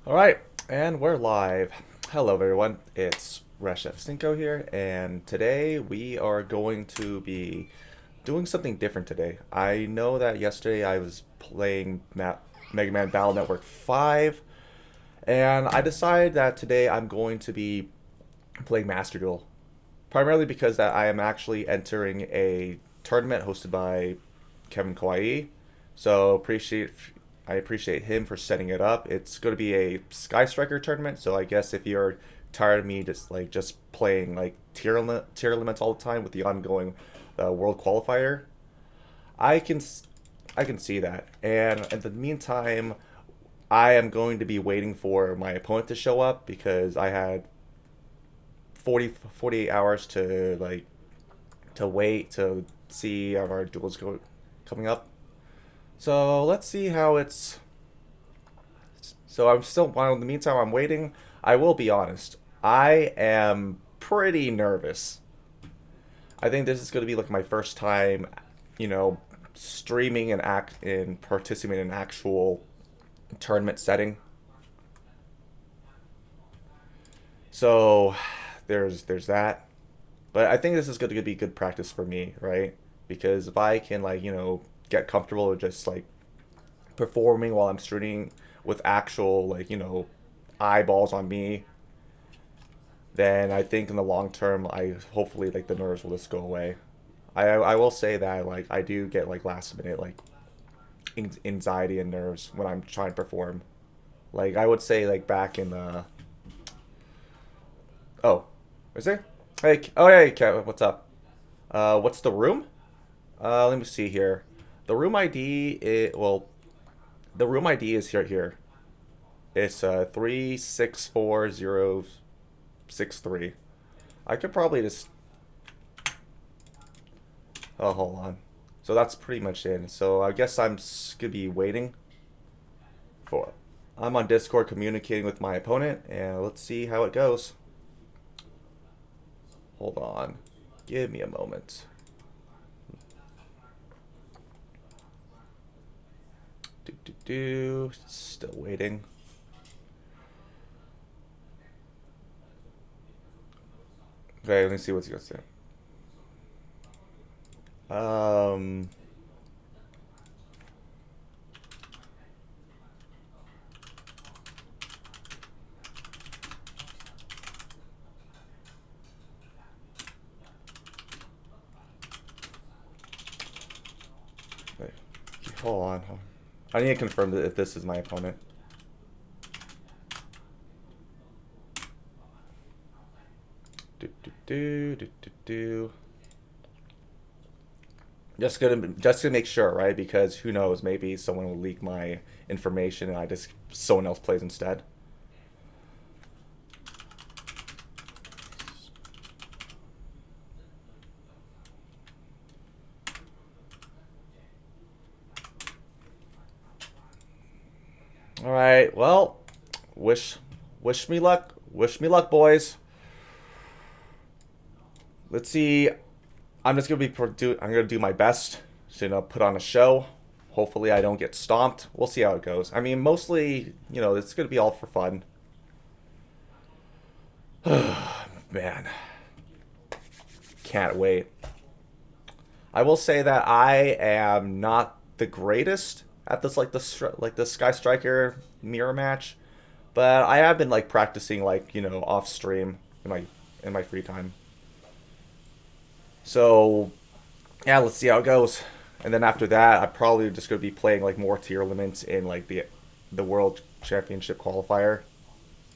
Alright, and we're live. Hello everyone, it's Reshef5 here, and today we are going to be doing something different today. I know that yesterday I was playing Mega Man Battle Network 5, and I decided that today I'm going to be playing Master Duel. Primarily because that I am actually entering a tournament hosted by Kevin Kawaii. So I appreciate him for setting it up. It's going to be a Sky Striker tournament, so I guess if you're tired of me just playing like tier limits all the time with the ongoing world qualifier, I can I can see that. And in the meantime, I am going to be waiting for my opponent to show up because I had 48 hours to wait to see if our coming up. So let's see how it's. So I'm still. While in the meantime I'm waiting, I will be honest. I am pretty nervous. I think this is going to be like my first time, you know, streaming and participating in an actual tournament setting. So there's that. But I think this is going to be good practice for me, right? Because if I can get comfortable with just like performing while I'm streaming with actual eyeballs on me, then I think in the long term I hopefully like the nerves will just go away. I will say that like I do get like last minute like anxiety and nerves when I'm trying to perform. Like I would say like back in the oh, is there? Hey, oh yeah, Kevin, what's up? What's the room? Let me see here. The room ID the room ID is here. It's 364063. I could probably just oh hold on. So that's pretty much it. So I guess I'm gonna be waiting for. I'm on Discord communicating with my opponent, and let's see how it goes. Hold on. Give me a moment. Still waiting. Okay, let me see what's he gonna say. Um. Wait, hold on. I need to confirm that if this is my opponent. Do. Just to make sure, right? Because who knows? Maybe someone will leak my information and someone else plays instead. All right. Well, wish me luck. Wish me luck, boys. Let's see. I'm just gonna I'm gonna do my best to put on a show. Hopefully, I don't get stomped. We'll see how it goes. I mean, mostly, it's gonna be all for fun. Man, can't wait. I will say that I am not the greatest at this the Sky Striker mirror match, but I have been like practicing off stream in my free time. So yeah, let's see how it goes. And then after that, I'm probably just gonna be playing like more tier limits in like the World Championship qualifier.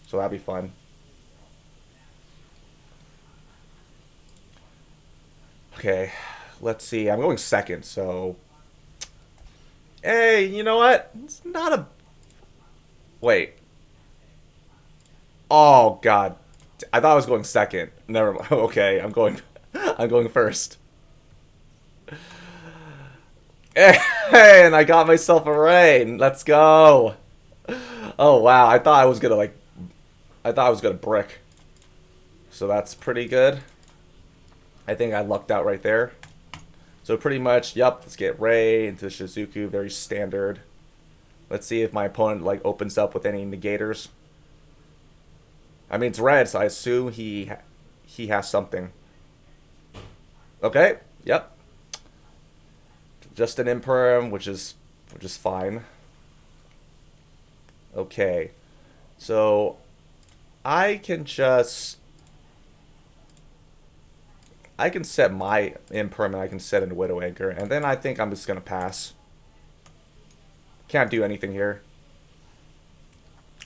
So that'd be fun. Okay, let's see. I'm going second, so hey, you know what? It's not a wait. Oh God, I thought I was going second. Never mind. Okay, I'm going. I'm going first. Hey, and I got myself a rain. Let's go. Oh wow, I thought I was gonna brick. So that's pretty good. I think I lucked out right there. So pretty much, yep, let's get Ray into Shizuku, very standard. Let's see if my opponent like opens up with any negators. I mean, it's red, so I assume he has something. Okay. Yep. Just an imperm, which is fine. Okay. So I can just I can set my imperm and I can set a Widow Anchor, and then I think I'm just gonna pass. Can't do anything here.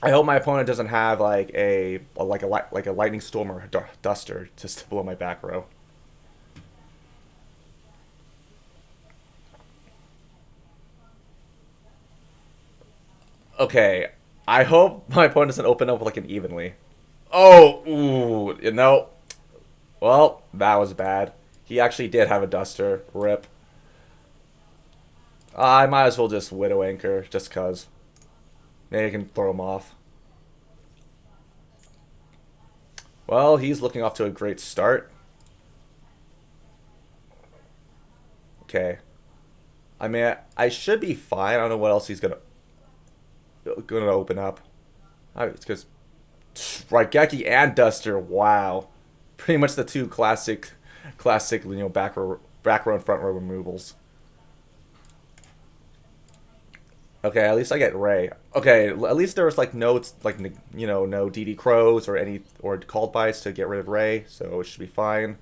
I hope my opponent doesn't have like a lightning storm or a duster just to blow my back row. Okay, I hope my opponent doesn't open up with like an evenly. Oh, ooh, you know. Well, that was bad. He actually did have a duster. Rip. I might as well just Widow Anchor, just cause. Maybe I can throw him off. Well, he's looking off to a great start. Okay. I mean, I should be fine. I don't know what else he's gonna open up. It's because Raigeki and Duster. Wow, pretty much the two classic back row and front row removals. Okay, at least I get Ray. Okay, at least there was like no no DD Crows or called bites to get rid of Ray, so it should be fine.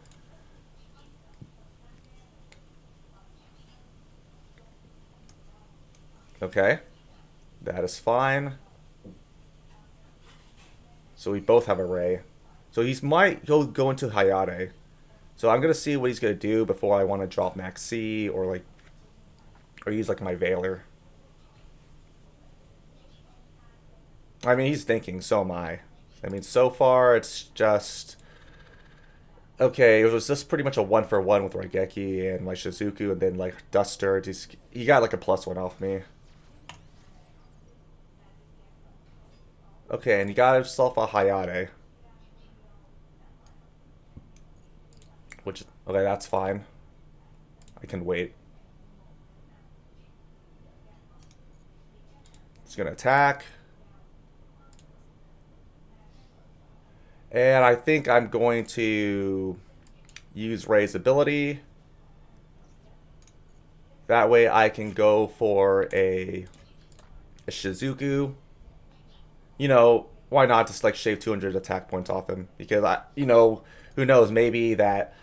Okay, that is fine. So we both have a Ray. So he'll go into Hayate. So I'm gonna see what he's gonna do before I want to drop Max C or use like my Veiler. I mean, he's thinking, so am I. I mean, so far it's just okay. It was just pretty much a 1-for-1 with Raigeki and my Shizuku, and then like Duster. He got like a +1 off me. Okay, and he got himself a Hayate. Which, okay, that's fine. I can wait. He's gonna attack. And I think I'm going to use Ray's ability. That way I can go for a Shizuku. You know, why not just like shave 200 attack points off him? Because who knows, maybe that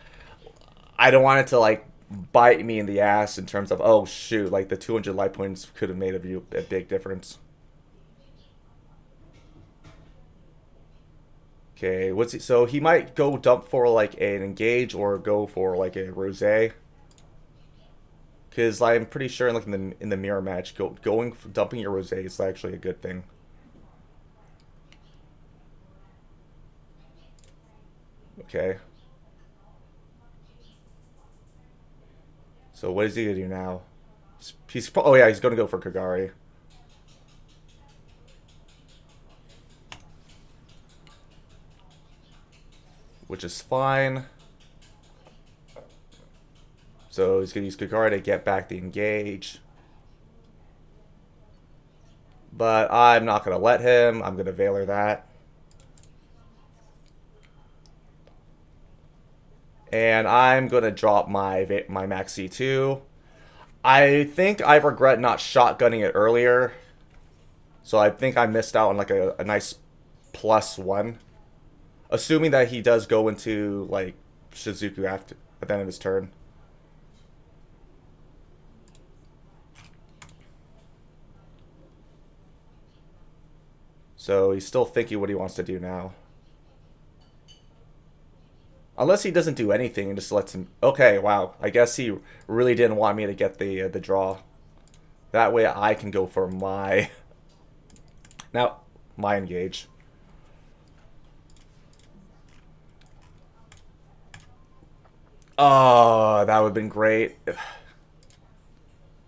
I don't want it to like bite me in the ass in terms of, oh shoot, like the 200 life points could have made a big difference. Okay, so he might go dump for like an engage or go for like a rose. Because I'm pretty sure like in the mirror match, dumping your rose is actually a good thing. Okay. So what is he gonna do now? Oh yeah, he's gonna go for Kagari. Which is fine. So he's gonna use Kagari to get back the engage. But I'm not gonna let him. I'm gonna Veiler that. And I'm gonna drop my Max C2. I think I regret not shotgunning it earlier. So I think I missed out on like a nice +1. Assuming that he does go into like Shizuku at the end of his turn. So he's still thinking what he wants to do now. Unless he doesn't do anything and just lets him... Okay, wow. I guess he really didn't want me to get the draw. That way I can go for my... Now, my engage. Oh, that would have been great.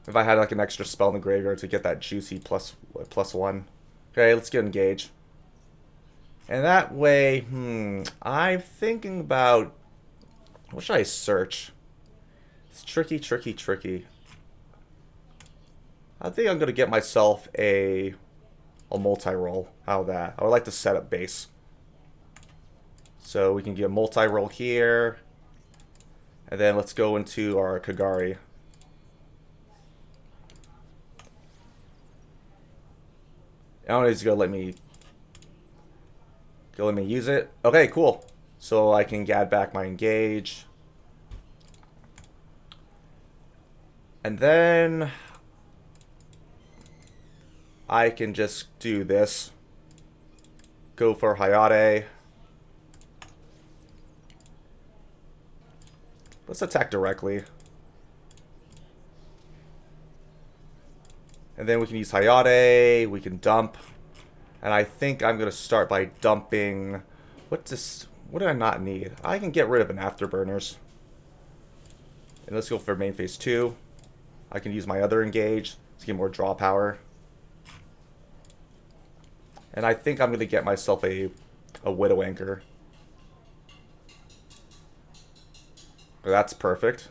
If I had like an extra spell in the graveyard to get that juicy +1. Okay, let's get engage. And that way, I'm thinking about... What should I search? It's tricky, tricky, tricky. I think I'm going to get myself a multi-roll. How that? I would like to set up base. So we can get multi-roll here. And then let's go into our Kagari. I don't know if he's gonna let me use it. Okay, cool. So I can add back my engage. And then I can just do this. Go for Hayate. Let's attack directly. And then we can use Hayate. We can dump. And I think I'm going to start by dumping... What's this? What do I not need? I can get rid of an Afterburners. And let's go for main phase 2. I can use my other engage to get more draw power. And I think I'm going to get myself a Widow Anchor. That's perfect.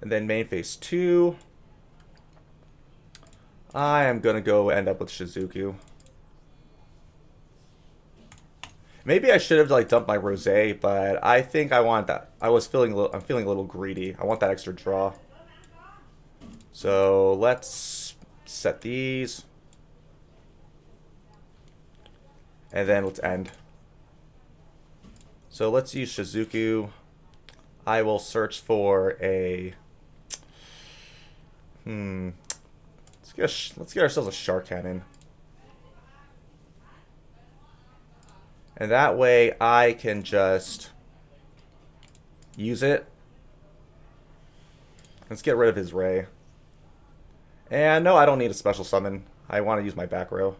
And then main phase 2. I am going to go end up with Shizuku. Maybe I should have like dumped my Rosé, but I think I want that. I'm feeling a little greedy. I want that extra draw. So let's set these. And then let's end. So let's use Shizuku. I will search for a... Let's get ourselves a Shark Cannon. And that way I can just use it. Let's get rid of his Ray. And no, I don't need a special summon. I want to use my back row.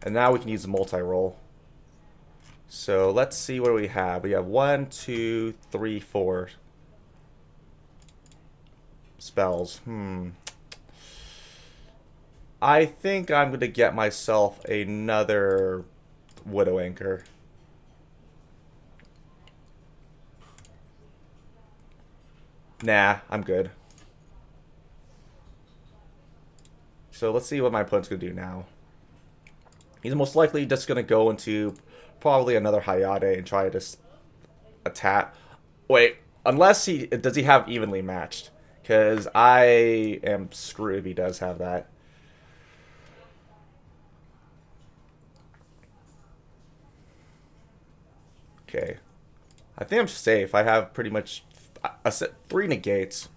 And now we can use the multi-roll. So let's see what we have. We have 1, 2, 3, 4 spells. I think I'm going to get myself another Widow Anchor. Nah, I'm good. So let's see what my opponent's going to do now. He's most likely just going to go into probably another Hayate and try to just attack. Wait, unless does he have evenly matched? Because I am screwed if he does have that. Okay. I think I'm safe. I have pretty much 3 negates.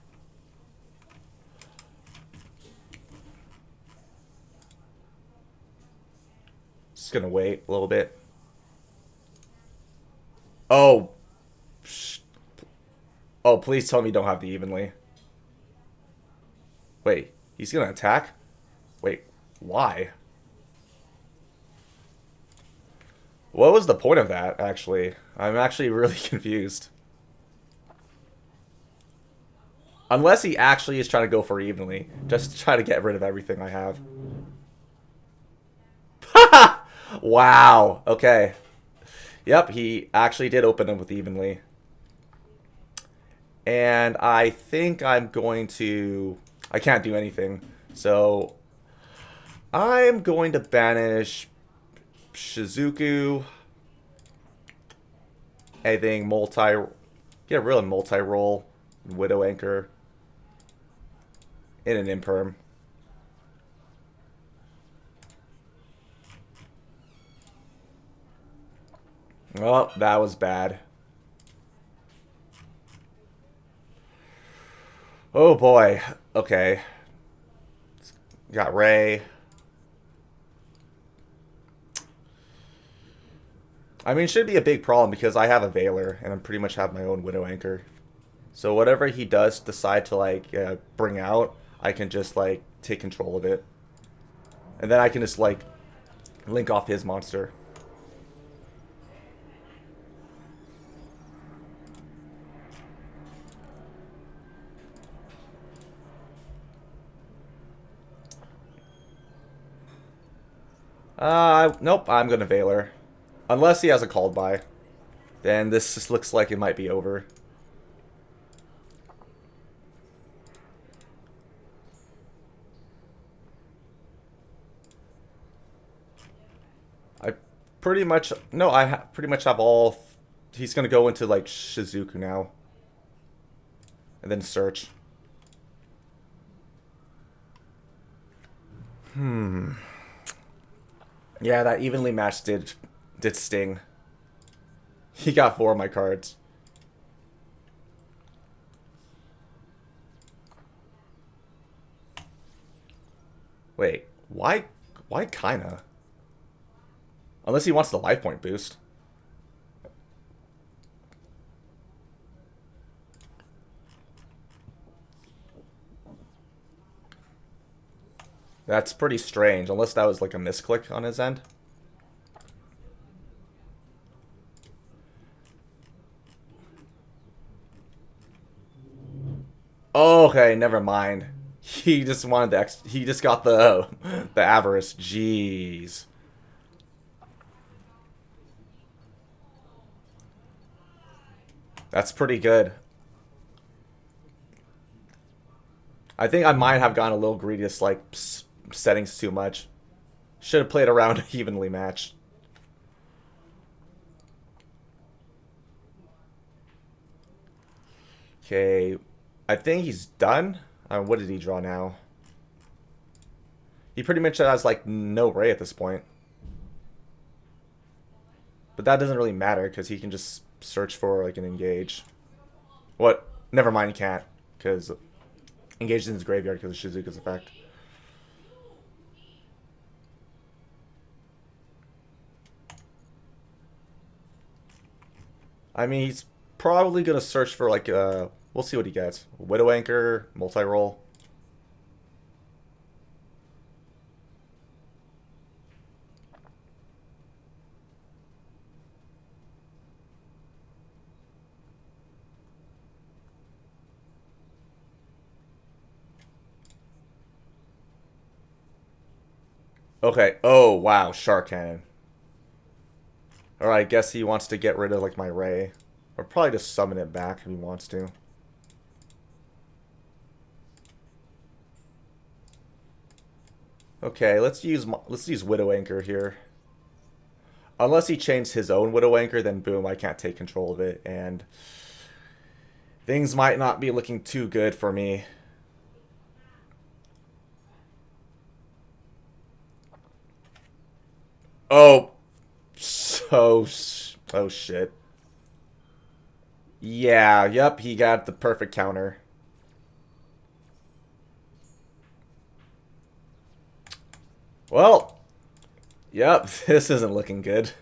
Just gonna wait a little bit. Oh. Oh, please tell me you don't have the evenly. Wait, he's gonna attack? Wait, why? What was the point of that, actually? I'm actually really confused. Unless he actually is trying to go for evenly. Just to try to get rid of everything I have. Wow. Okay. Yep, he actually did open them with evenly. And I think I'm going to... I can't do anything. So I'm going to banish Shizuku. I think get rid of multi-roll, Widow Anchor, in an imperm. Oh, that was bad. Oh boy. Okay. Got Ray. I mean, it should be a big problem because I have a Veiler and I pretty much have my own Widow Anchor. So whatever he does decide to like bring out, I can just like take control of it. And then I can just like link off his monster. Nope, I'm gonna Veiler. Unless he has a called by. Then this just looks like it might be over. pretty much... No, pretty much have all... He's gonna go into, like, Shizuku now. And then search. Yeah, that evenly matched did sting. He got 4 of my cards. Wait, why kinda? Unless he wants the life point boost. That's pretty strange, unless that was like a misclick on his end. Okay, never mind. He just wanted the he just got the avarice. Jeez. That's pretty good. I think I might have gone a little greedy, just like settings too much. Should have played around evenly matched. Okay, I think he's done. What did he draw now? He pretty much has like no Ray at this point. But that doesn't really matter because he can just search for like an engage. What? Never mind, he can't because engaged in his graveyard because of Shizuka's effect. I mean, he's probably gonna search for like we'll see what he gets. Widow Anchor, multi-roll. Okay. Oh wow, Shark Cannon. Alright, I guess he wants to get rid of like my Ray. Or probably just summon it back if he wants to. Okay, let's use Widow Anchor here. Unless he changed his own Widow Anchor, then boom, I can't take control of it, and things might not be looking too good for me. Oh, oh shit. Yeah, yep, he got the perfect counter. Well, yep, this isn't looking good.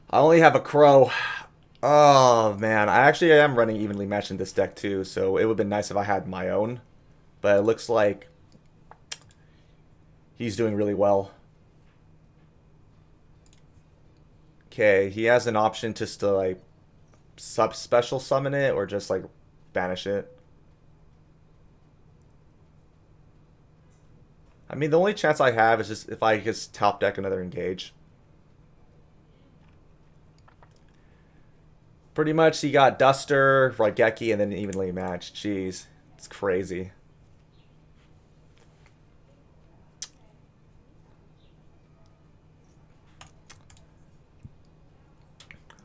I only have a Crow. Oh, man. I actually am running evenly matched in this deck, too, so it would have been nice if I had my own. But it looks like he's doing really well. Okay, he has an option just to, like, special summon it or just, like, banish it. I mean, the only chance I have is just if I just top deck another engage. Pretty much, he got Duster, Raigeki, and then evenly matched. Jeez, it's crazy.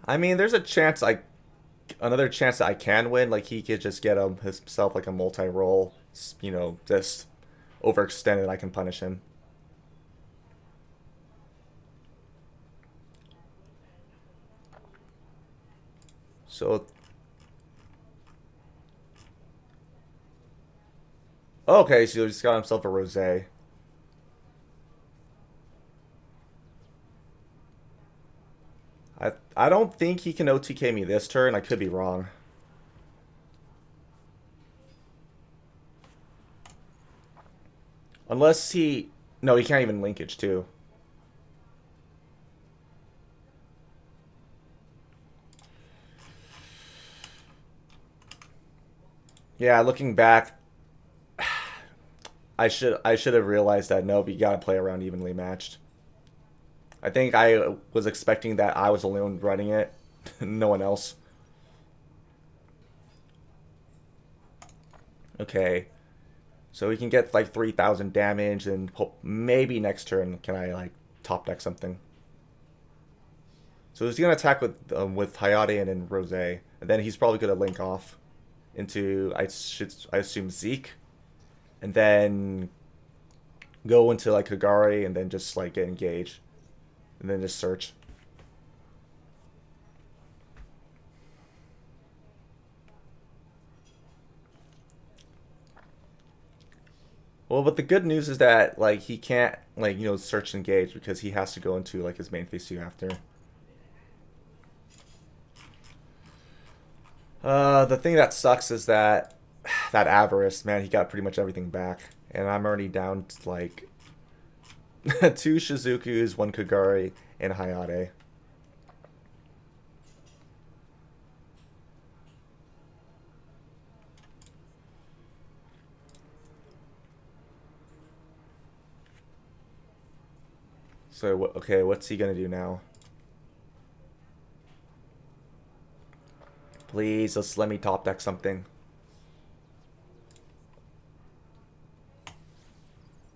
I mean, there's a chance another chance that I can win. Like he could just get himself like a multi-roll, you know, just overextended. I can punish him. So, okay, so he just got himself a rosé. I don't think he can OTK me this turn. I could be wrong. Unless he... No, he can't even linkage, too. Yeah, looking back, I should have realized that nope, you gotta play around evenly matched. I think I was expecting that I was the only one running it, no one else. Okay. So he can get like 3,000 damage, and maybe next turn can I like top deck something. So he's gonna attack with Hayate and then Rose, and then he's probably gonna link off into I assume Zeke, and then go into like Kagari, and then just like get engaged, and then just search. Well, but the good news is that like he can't like search and engage because he has to go into like his main phase 2 after. The thing that sucks is that avarice, man, he got pretty much everything back, and I'm already down to like two Shizukus, one Kagari, and Hayate. So okay, what's he gonna do now? Please, just let me top deck something.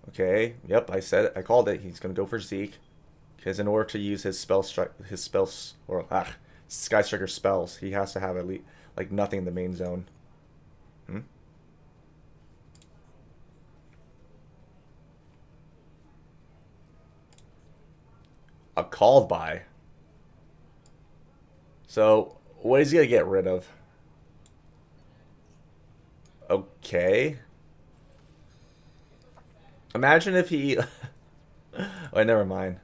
Okay, yep, I called it. He's gonna go for Zeke, because in order to use his Sky Striker spells, he has to have at least like nothing in the main zone. Hmm? A called by. So what is he gonna get rid of? Okay. Imagine if he. Oh, never mind.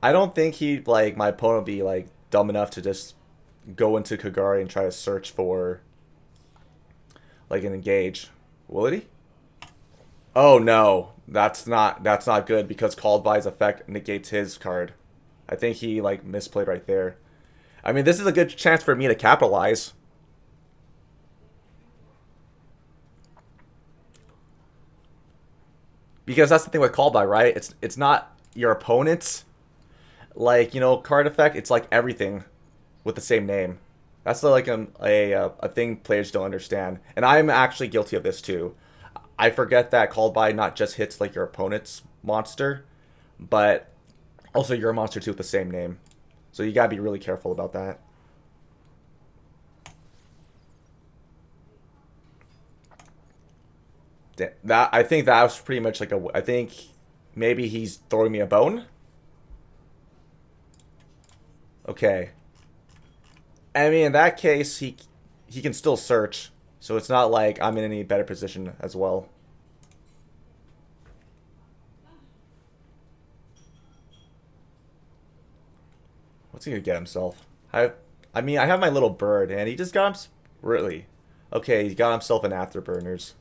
I don't think he like my opponent would be like dumb enough to just go into Kagari and try to search for like an engage. Will he? Oh no, that's not good because called by's effect negates his card. I think he like misplayed right there. I mean, this is a good chance for me to capitalize. Because that's the thing with called by, right? It's not your opponent's like card effect. It's like everything with the same name. That's like a thing players don't understand, and I'm actually guilty of this too. I forget that called by not just hits like your opponent's monster, but also your monster too with the same name. So you gotta be really careful about that. That I think that was pretty much like a. I think maybe he's throwing me a bone. Okay. I mean, in that case, he can still search, so it's not like I'm in any better position as well. What's he gonna get himself? I mean, I have my little bird, and he just got him. Really? Okay, he got himself an afterburners.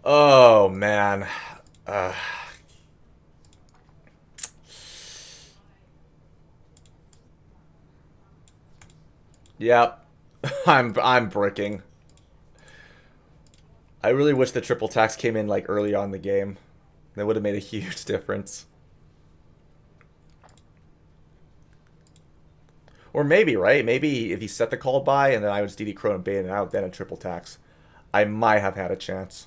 Oh man. Uh, yep. I'm bricking. I really wish the triple tax came in like early on in the game. That would have made a huge difference. Or maybe, right? Maybe if he set the call by and then I was DD Crow and baiting it out, then a triple tax, I might have had a chance.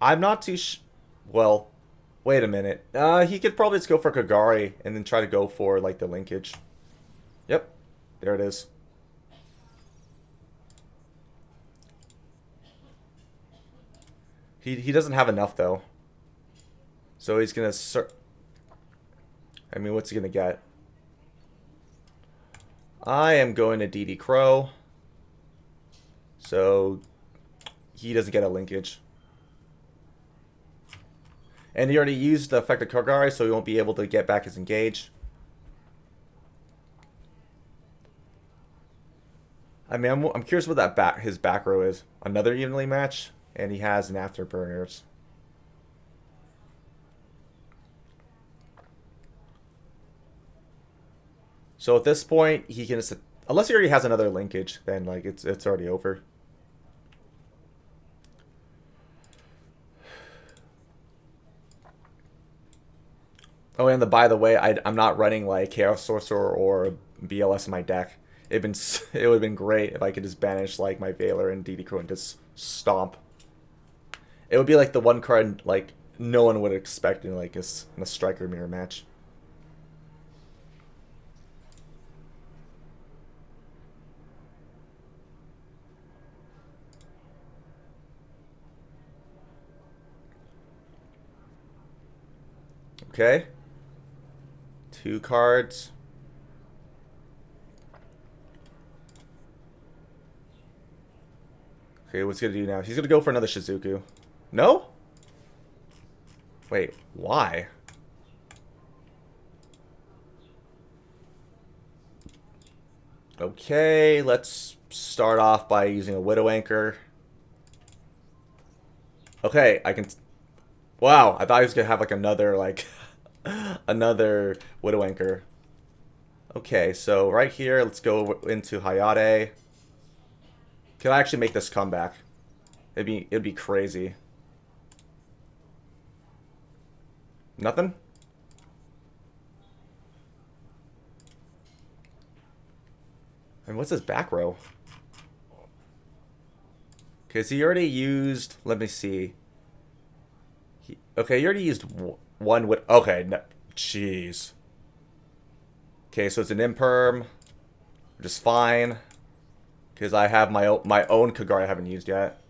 I'm not too well, wait a minute. He could probably just go for Kagari and then try to go for like the linkage. Yep. There it is. He doesn't have enough though. So he's gonna I mean, what's he gonna get? I am going to DD Crow. So he doesn't get a linkage. And he already used the effect of Kagari, so he won't be able to get back his engage. I mean, I'm curious what his back row is. Another evenly match, and he has an afterburners. So at this point, he can just, unless he already has another linkage, then like it's already over. Oh, and by the way, I'm not running like Chaos Sorcerer or BLS in my deck. it would have been great if I could just banish like my Veiler and DD Crow and just stomp. It would be like the one card like no one would expect in like in a striker mirror match. Okay. 2 cards. Okay, what's he gonna do now? He's gonna go for another Shizuku. No? Wait, why? Okay, let's start off by using a Widow Anchor. Okay, I can... Wow, I thought he was gonna have like another, like... another Widow Anchor. Okay, so right here, let's go into Hayate. Can I actually make this comeback? It'd be crazy. Nothing? And what's his back row? Okay, so he already used... Let me see. Okay, you already used one with... Okay, no, jeez. Okay, so it's an imperm. Which is fine. Because I have my own Kagari I haven't used yet.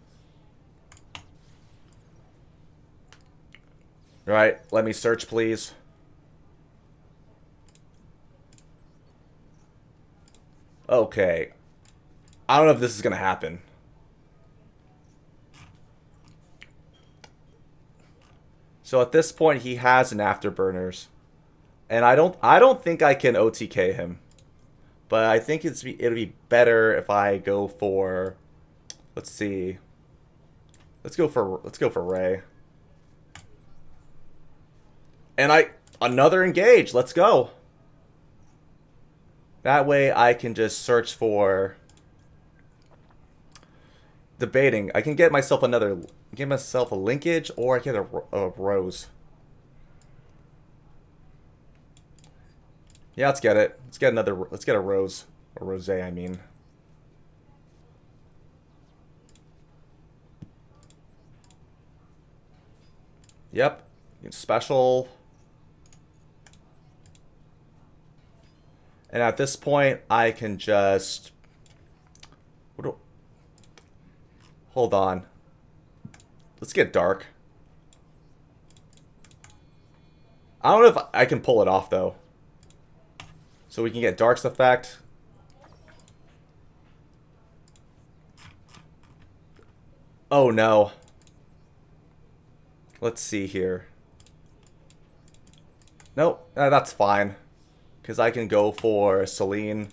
Alright, let me search, please. Okay. I don't know if this is going to happen. So at this point, he has an Afterburners. And I don't think I can OTK him. But I think it'll be better if I go for... Let's see. Let's go for Ray. And another engage. Let's go. That way I can just search for debating. I can get myself a linkage, or I get a rose. Yeah, let's get it. Let's get a rose. A rosé, I mean. Yep. Special. And at this point, I can just... Hold on. Let's get dark. I don't know if I can pull it off, though. So we can get Dark's effect. Oh, no. Let's see here. Nope, that's fine. Because I can go for Celine.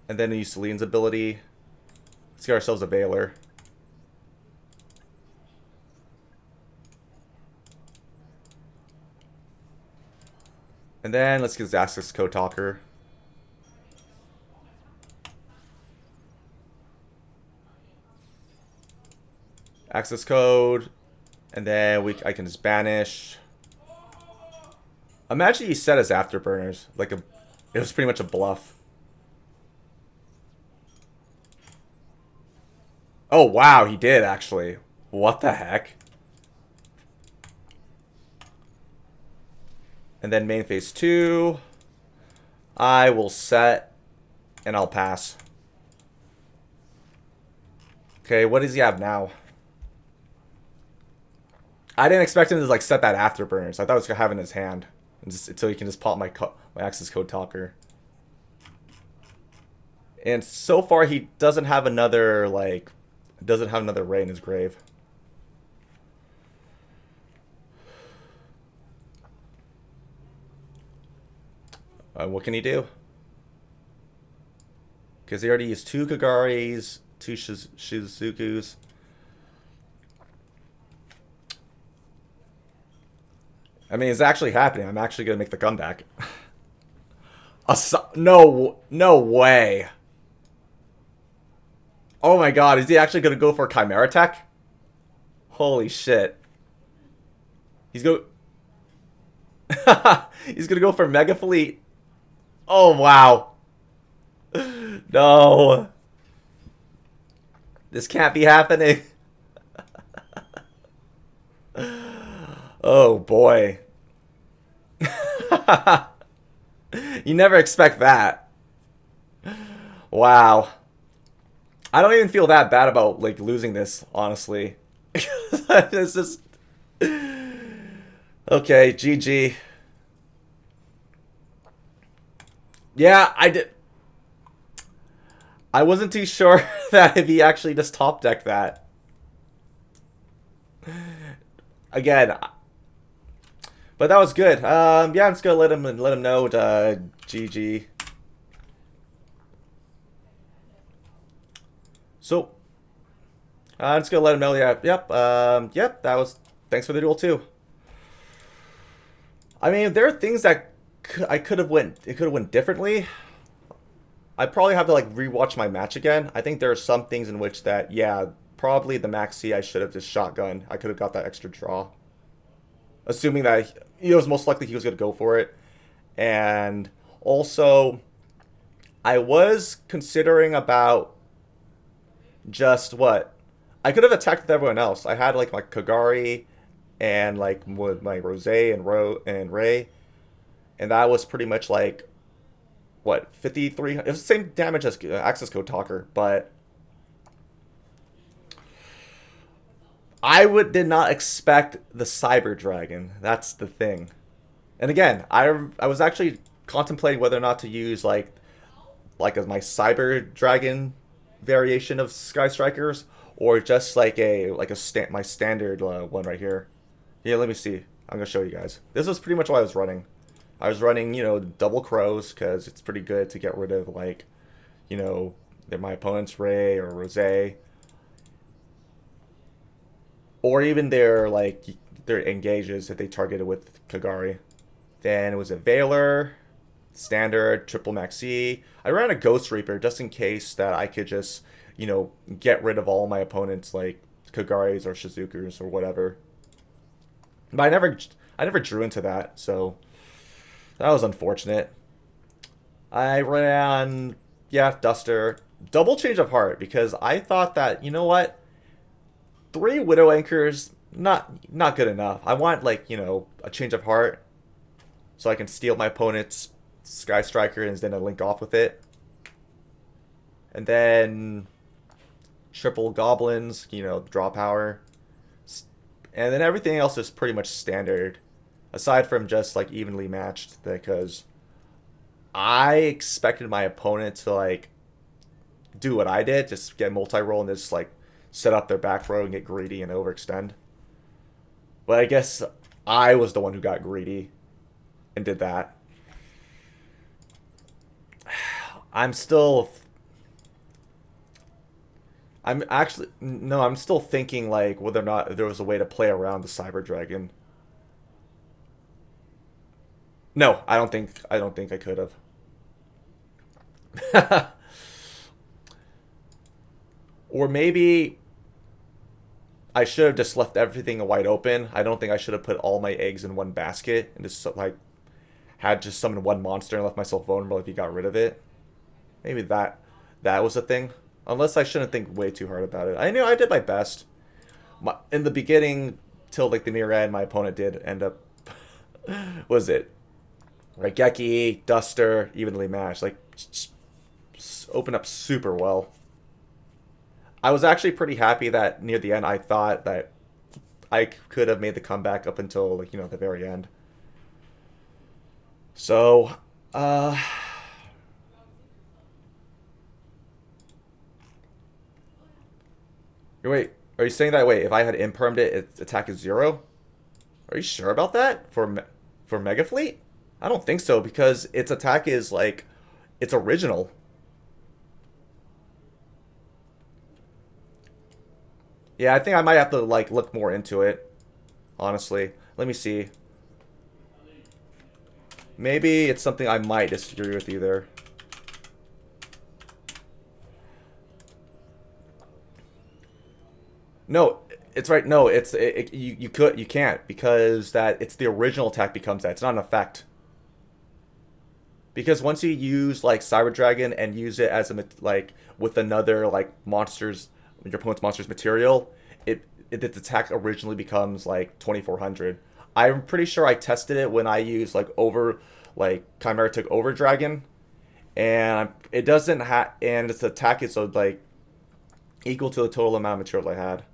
And then use Celine's ability. Let's get ourselves a Veiler. And then let's get Access Code Talker. Access code. And then I can just banish. Imagine he set his Afterburners. It was pretty much a bluff. Oh, wow, he did, actually. What the heck? And then main phase 2. I will set, and I'll pass. Okay, what does he have now? I didn't expect him to set that Afterburners. I thought he was gonna have it in his hand, until he can just pop my access code talker. And so far, he doesn't have another Ray in his grave. What can he do? Because he already used 2 Kagaris, 2 Shizukus. I mean, it's actually happening. I'm actually going to make the comeback. No way. Oh my god, is he actually going to go for a Chimera Tech? Holy shit. He's go... He's gonna go for Mega Fleet. Oh, wow. No. This can't be happening. Oh, boy. You never expect that. Wow. I don't even feel that bad about like losing this, honestly. It's just okay, GG. Yeah, I did. I wasn't too sure that if he actually just top decked that. Again, but that was good. Yeah, I'm just gonna let him know. GG. So, I'm just gonna let him know. Yeah, yep, yep. That was. Thanks for the duel too. I mean, there are things that I could have went. It could have went differently. I probably have to like rewatch my match again. I think there are some things in which that, yeah, probably the Max C I should have just shotgun. I could have got that extra draw, assuming that it was most likely he was gonna go for it. And also, I was considering about just what I could have attacked with everyone else. I had like my Kagari and like with my Rose and Ray, and that was pretty much like what 53. It was the same damage as access code talker, but did not expect the Cyber Dragon. That's the thing. And again, I was actually contemplating whether or not to use like as my Cyber Dragon variation of Sky Strikers, or just like my standard one right here. Yeah, let me see. I'm gonna show you guys. This is pretty much what I was running. I was running, double crows because it's pretty good to get rid of like, my opponent's Ray or Rose, or even their engages that they targeted with Kagari. Then it was a Veiler, standard, triple maxi. I ran a Ghost Reaper just in case that I could just, get rid of all my opponents like Kagaris or Shizukus or whatever. But I never drew into that, so that was unfortunate. I ran, yeah, Duster, double change of heart because I thought that, you know what, 3 Widow Anchors not good enough. I want like, a change of heart so I can steal my opponent's Sky Striker and then I link off with it. And then triple goblins, draw power. And then everything else is pretty much standard, aside from just like evenly matched, because I expected my opponent to like do what I did, just get multi-roll and just like set up their back row and get greedy and overextend. But I guess I was the one who got greedy and did that. I'm still thinking like whether or not there was a way to play around the Cyber Dragon. No, I don't think I could have. Or maybe I should have just left everything wide open. I don't think I should have put all my eggs in one basket and just like had just summoned one monster and left myself vulnerable if you got rid of it. Maybe that was a thing. Unless I shouldn't think way too hard about it. I knew I did my best. In the beginning, till like the near end, my opponent did end up was it Raigeki, Duster, evenly matched. Like opened up super well. I was actually pretty happy that near the end I thought that I could have made the comeback up until like, the very end. So, wait, are you saying that, wait, if I had impermed it, its attack is 0? Are you sure about that? For Mega Fleet? I don't think so, because its attack is, like, it's original. Yeah, I think I might have to, like, look more into it, honestly. Let me see. Maybe it's something I might disagree with either. No, It's right. No, you can't because that it's the original attack becomes that. It's not an effect. Because once you use like Cyber Dragon and use it as a like with another like monsters your opponent's monsters material, its attack originally becomes like 2400. I'm pretty sure I tested it when I used like over like Chimera took over Dragon, and it doesn't have and its attack is so like equal to the total amount of materials I had.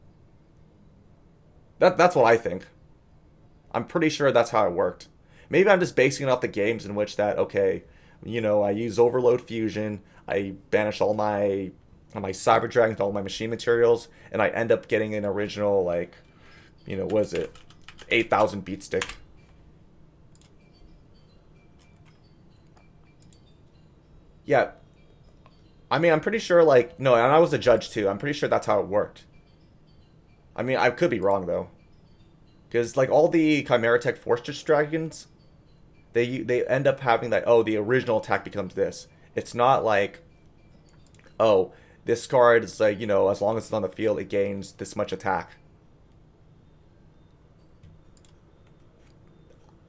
That's what I think. I'm pretty sure that's how it worked. Maybe I'm just basing it off the games in which that okay, I use Overload Fusion, I banish all my Cyber Dragons, all my machine materials, and I end up getting an original like, what is it, 8,000 beat stick. Yeah, I mean I'm pretty sure like no, and I was a judge too. I'm pretty sure that's how it worked. I mean I could be wrong though, because like all the Chimera Tech Fortress Dragons, they end up having that. Oh, the original attack becomes this. It's not like, oh, this card is like as long as it's on the field, it gains this much attack.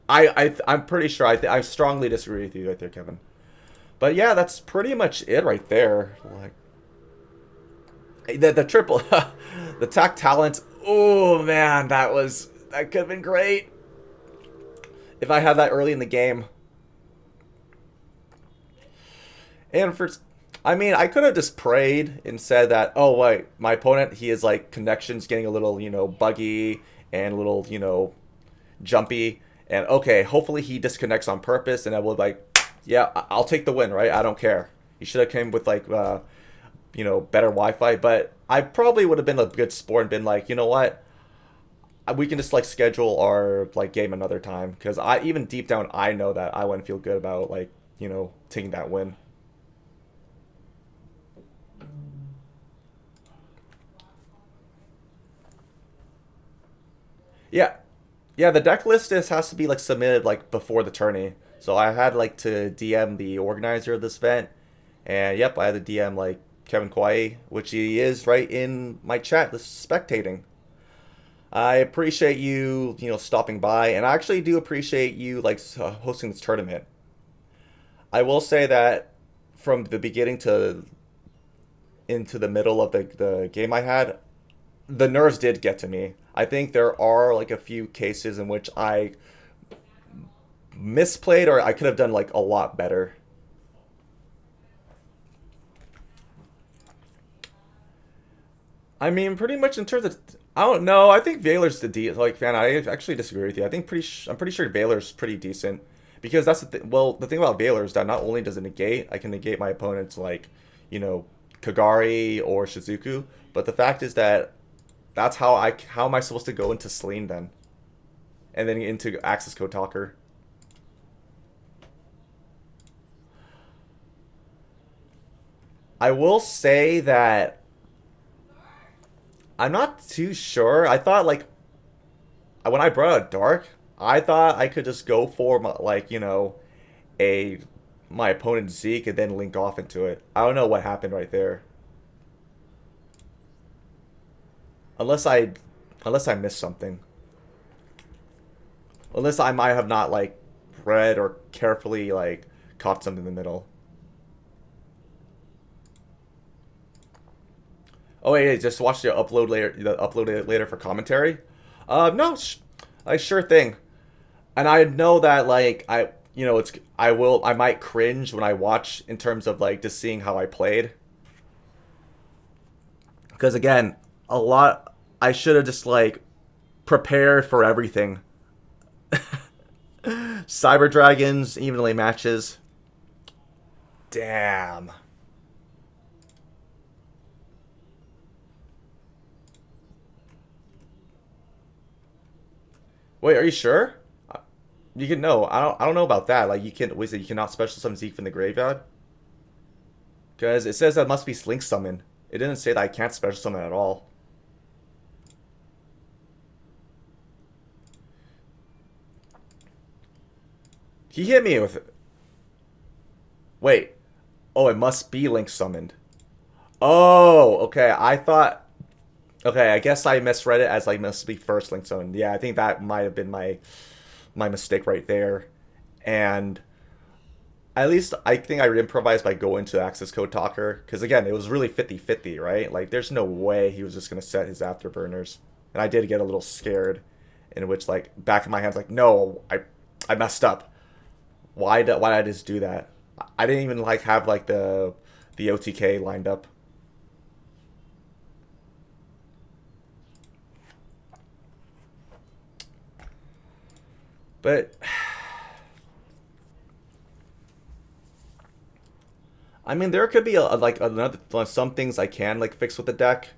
I'm pretty sure. I strongly disagree with you right there, Kevin. But yeah, that's pretty much it right there. Like the triple, the attack talent. Oh man, that could have been great if I had that early in the game. And I mean, I could have just prayed and said that, oh, wait, my opponent, he is like connections getting a little, buggy and a little, jumpy. And okay, hopefully he disconnects on purpose and I will like, yeah, I'll take the win, right? I don't care. He should have came with like, better Wi-Fi. But I probably would have been a good sport and been like, you know what? We can just like schedule our like game another time because I even deep down I know that I wouldn't feel good about like taking that win. Yeah, yeah. The deck list has to be like submitted like before the tourney. So I had like to DM the organizer of this event, and yep, I had to DM like Kevin Kawaii, which he is right in my chat, just spectating. I appreciate you, stopping by, and I actually do appreciate you like hosting this tournament. I will say that from the beginning to into the middle of the game I had, the nerves did get to me. I think there are like a few cases in which I misplayed or I could have done like a lot better. I mean, pretty much in terms of I don't know. I think Valor's like fan. I actually disagree with you. I'm pretty sure Valor's pretty decent because that's well, the thing about Valor is that not only does it negate, I can negate my opponent's like, you know, Kagari or Shizuku, but the fact is that how am I supposed to go into Celine then, and then into Access Code Talker? I will say that I'm not too sure. I thought like when I brought out Dark, I thought I could just go for like a my opponent Zeke and then link off into it. I don't know what happened right there. Unless I unless I missed something. Unless I might have not like read or carefully like caught something in the middle. Oh wait, just watch the upload later. The upload it later for commentary. No, I sure thing. And I know that like I might cringe when I watch in terms of like just seeing how I played. Because again, a lot I should have just like prepared for everything. Cyber Dragons, evenly matches. Damn. Wait, are you sure? You can no. I don't know about that. Like you can. Wait, you cannot special summon Zeke from the graveyard because it says that must be Slink summon. It didn't say that I can't special summon at all. He hit me with. Wait. Oh, it must be Link summoned. Oh, okay. I thought. Okay, I guess I misread it as like must be first link zone. Yeah, I think that might have been my mistake right there. And at least I think I improvised by going to access code talker because again, it was really 50-50, right? Like there's no way he was just going to set his afterburners. And I did get a little scared in which like back in my head like no, I messed up. Why did I just do that? I didn't even like have like the OTK lined up. But I mean, there could be like another some things I can like fix with the deck.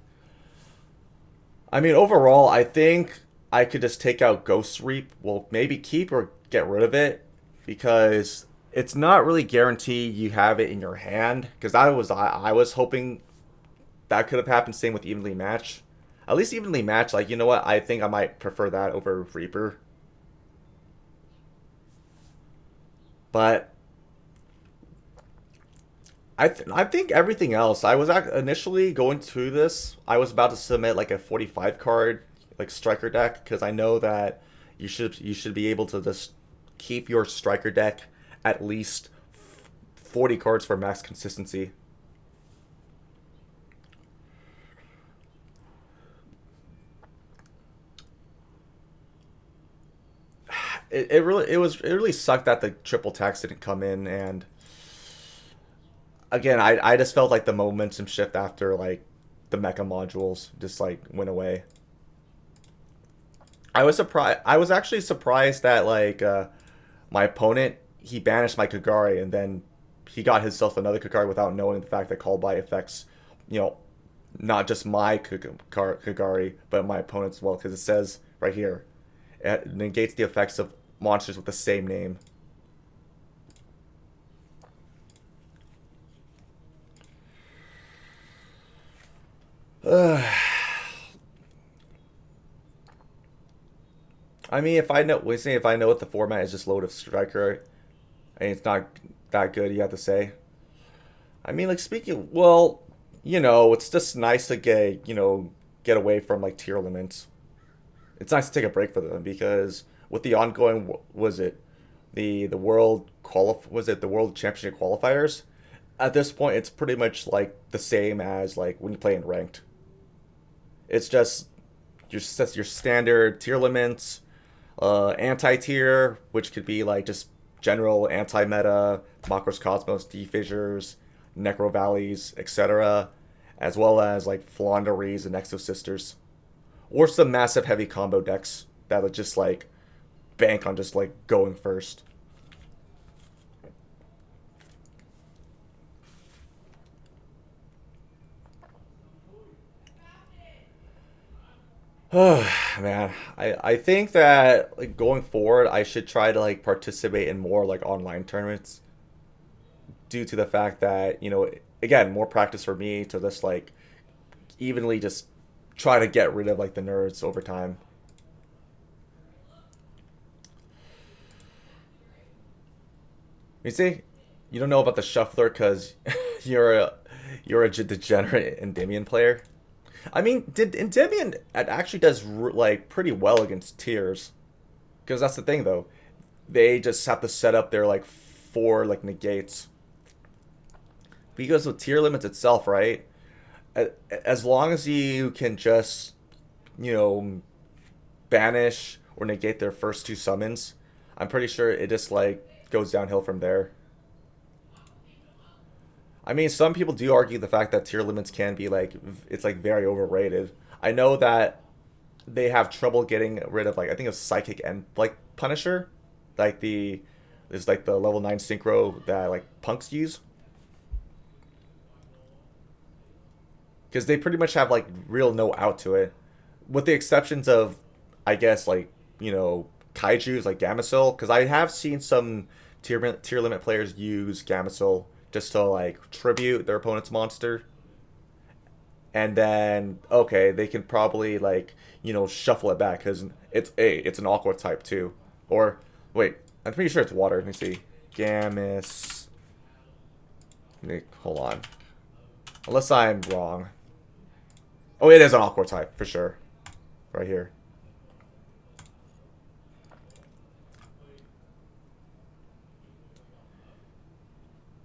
I mean, overall, I think I could just take out Ghost Reap. Well, maybe keep or get rid of it because it's not really guaranteed you have it in your hand. Because I was hoping that could have happened. Same with Evenly Match. At least Evenly Match, like you know what, I think I might prefer that over Reaper. But I think everything else. I was initially going through this. I was about to submit like a 45 card like striker deck because I know that you should be able to just keep your striker deck at least 40 cards for max consistency. It really sucked that the triple tax didn't come in and again I just felt like the momentum shift after like the mecha modules just like went away. I was actually surprised that like my opponent he banished my Kagari and then he got himself another Kagari without knowing the fact that call by affects, you know, not just my Kagari but my opponent's as well because it says right here it negates the effects of monsters with the same name. I mean, if I know what the format is, just load of striker, and it's not that good. You have to say. I mean, like speaking, well, it's just nice to get away from like tier limits. It's nice to take a break for them because with the ongoing, was it the was it the world championship qualifiers? At this point, it's pretty much like the same as like when you play in ranked. It's just your standard tier limits, anti tier, which could be like just general anti meta, Makros Cosmos, D Fissures, Necro Valleys, etc., as well as like Flonderies and Exo Sisters, or some massive heavy combo decks that would just like bank on just like going first. Man, I think that like going forward, I should try to like participate in more like online tournaments due to the fact that again more practice for me to just like evenly just try to get rid of like the nerds over time. You see, you don't know about the shuffler because you're a degenerate Endymion player. I mean, did Endymion it actually does like pretty well against tiers because that's the thing though. They just have to set up their like four like negates because of tier limits itself, right? As long as you can just you know banish or negate their first two summons, I'm pretty sure it just like goes downhill from there. I mean, some people do argue the fact that tier limits can be like it's like very overrated. I know that they have trouble getting rid of like I think it's psychic and like Punisher, like the is like the level 9 synchro that like punks use because they pretty much have like real no out to it, with the exceptions of I guess like kaiju's like Gamecill because I have seen some tier limit players use Gamecill just to like tribute their opponent's monster, and then okay they can probably like shuffle it back because it's an aqua type too, or wait I'm pretty sure it's water. Let me see. Gamis. Hold on. Unless I'm wrong. Oh, it is an Aqua type for sure. Right here.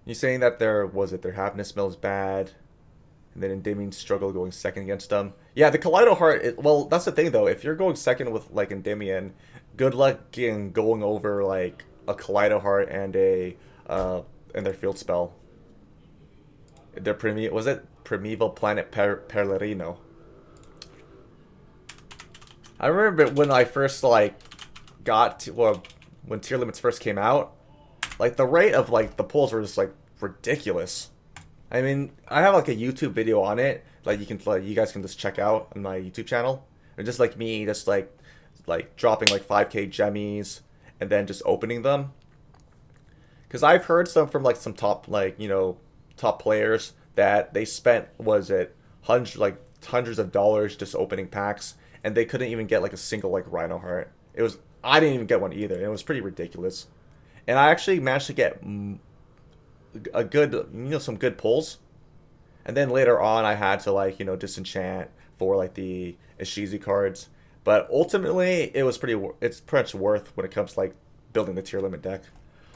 You saying that their happiness smells bad, and then Endymion struggle going second against them. Yeah, the Kaleido Heart. Well, that's the thing though. If you're going second with like Endymion, good luck in going over like a Kaleido Heart and a and their field spell. Their was it Primeval Planet Perlerino? I remember when I first like got to, well, when tier limits first came out, like the rate of like the pulls were just like ridiculous. I mean, I have like a YouTube video on it, like you guys can just check out on my YouTube channel, and just like me, just like dropping like 5K gemmies and then just opening them. Because I've heard some from like some top like top players that they spent was it hundreds of dollars just opening packs, and they couldn't even get like a single like Rhino Heart. It was I didn't even get one either. It was pretty ridiculous, and I actually managed to get a good some good pulls, and then later on I had to like disenchant for like the Ishizu cards, but ultimately it's pretty much worth when it comes to like building the tier limit deck.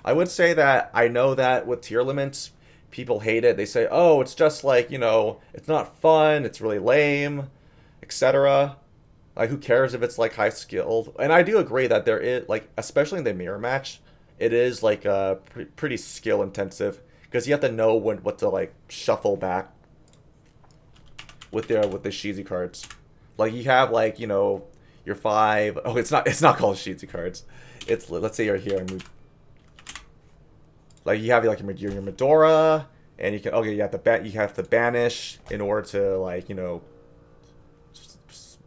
I would say that I know that with tier limits, people hate it. They say, oh, it's just like, it's not fun, it's really lame, etc. Like, who cares if it's like high skilled? And I do agree that there is, like, especially in the mirror match, it is like pretty skill intensive because you have to know what to like shuffle back with the Shizi cards. Like, you have like, your five. Oh, it's not called Shizi cards. It's, let's say you're here and move. Like you have like your Medora, and you can you have to banish in order to like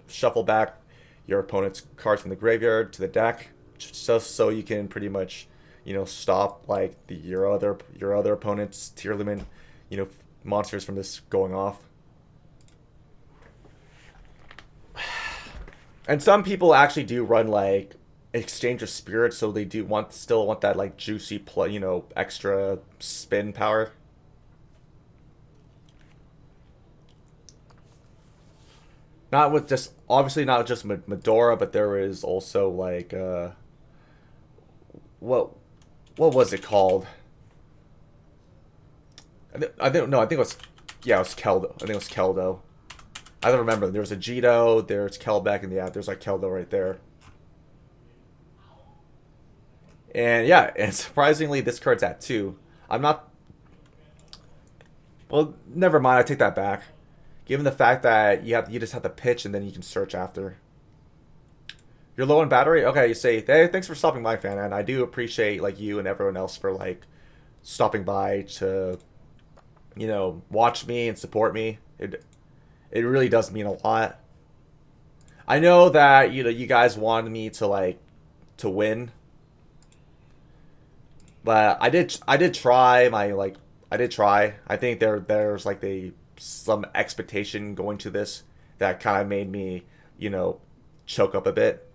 shuffle back your opponent's cards from the graveyard to the deck, just so you can pretty much stop like your other opponent's tier limit monsters from this going off. And some people actually do run like exchange of spirits, so they still want that like juicy extra spin power. Not with just obviously not just Medora, but there is also like what was it called? I think no, I think it was it was Keldo. I think it was Keldo. I don't remember. There was a Jito, there's Kelbeck, and yeah, there's like Keldo right there. And yeah, and surprisingly, this card's at 2. I'm not. Well, never mind. I take that back. Given the fact that you just have to pitch and then you can search after. You're low on battery. Okay, you say, hey, thanks for stopping by, fan, and I do appreciate like you and everyone else for like stopping by to watch me and support me. It really does mean a lot. I know that you guys wanted me to win. But I did try my I did try. I think there's like some expectation going to this that kind of made me, choke up a bit.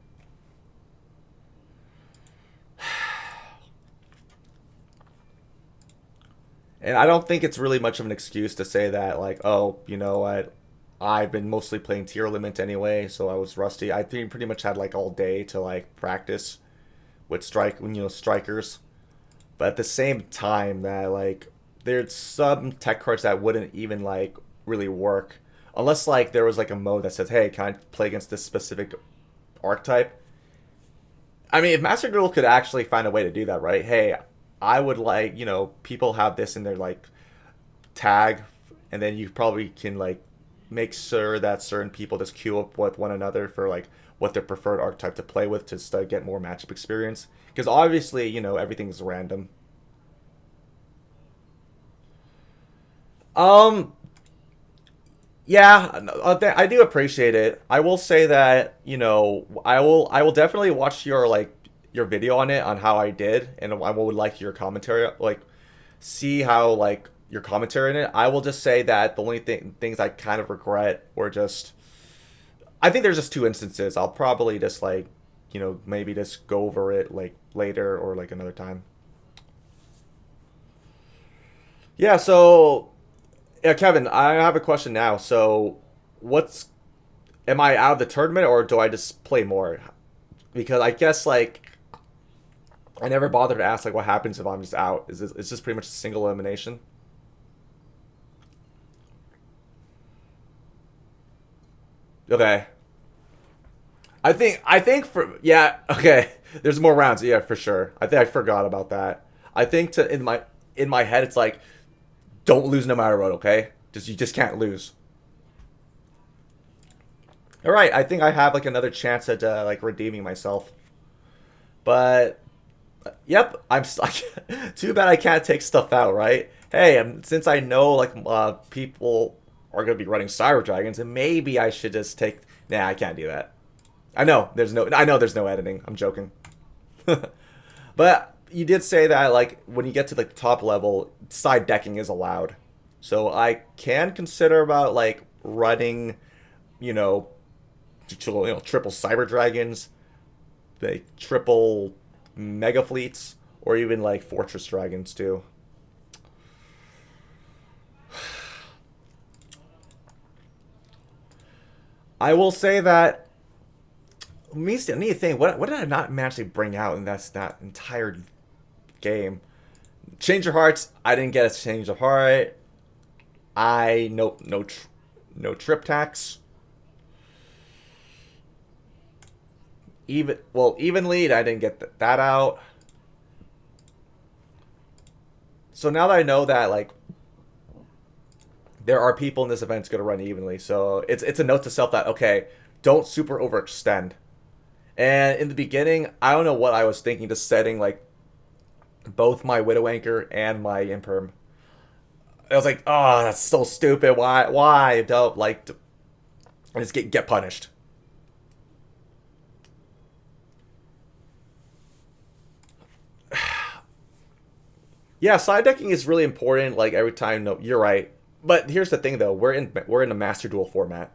And I don't think it's really much of an excuse to say that like, oh, you know what, I've been mostly playing tier limit anyway, so I was rusty. I think pretty much had like all day to like practice with strikers. But at the same time, that like there's some tech cards that wouldn't even like really work unless like there was like a mode that says, "Hey, can I play against this specific archetype?" I mean, if Master Duel could actually find a way to do that, right? Hey, I would like people have this in their like tag, and then you probably can like make sure that certain people just queue up with one another for like what their preferred archetype to play with to get more matchup experience. Because obviously, everything's random. Um, yeah, I do appreciate it. I will say that I will definitely watch your video on it on how I did, and I would like your commentary, like see how like your commentary in it. I will just say that the only things I kind of regret were just I think there's just two instances. I'll probably just like maybe just go over it like later or like another time. Yeah, so yeah, Kevin, I have a question now. So what's am I out of the tournament or do I just play more? Because I guess like I never bothered to ask like what happens if I'm just out. Is this pretty much a single elimination? Okay. I think for yeah, okay. There's more rounds, yeah, for sure. I think I forgot about that. I think to in my head it's like don't lose no matter what, okay? Just you just can't lose. All right, I think I have like another chance at like redeeming myself. But yep, I'm stuck. Too bad I can't take stuff out, right? Hey, since I know like people are gonna be running Cyber Dragons, and maybe I should just take. Nah, I can't do that. I know there's no editing. I'm joking. But you did say that like when you get to like the top level, side decking is allowed. So I can consider about like running, you know, triple cyber dragons, like triple mega fleets, or even like fortress dragons too. I will say that me still need to think. What did I not actually bring out in that entire game? Change of hearts. I didn't get a change of heart. I no trip tax. Even lead. I didn't get that out. So now that I know that like there are people in this event going to run evenly, so it's a note to self that okay, don't super overextend. And in the beginning, I don't know what I was thinking, just setting like both my Widow Anchor and my Imperm. I was like, oh, that's so stupid. Why? Don't like, and just get punished. Yeah, side decking is really important. Like every time, no, you're right. But here's the thing, though. We're in a Master Duel format.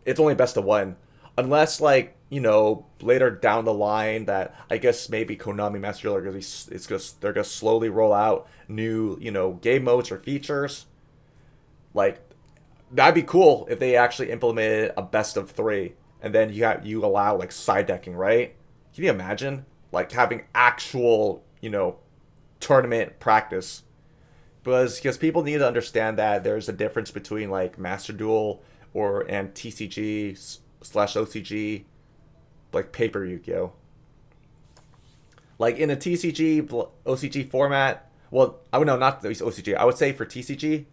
It's only best of one, unless like later down the line that I guess maybe Konami Master Duel are gonna be it's just they're gonna slowly roll out new game modes or features. Like that'd be cool if they actually implemented a best of three, and then you allow like side decking, right? Can you imagine like having actual tournament practice? Because people need to understand that there's a difference between like Master Duel or and TCG slash OCG like paper Yu-Gi-Oh. Like in a TCG OCG format, well, I would know not the OCG. I would say for TCG,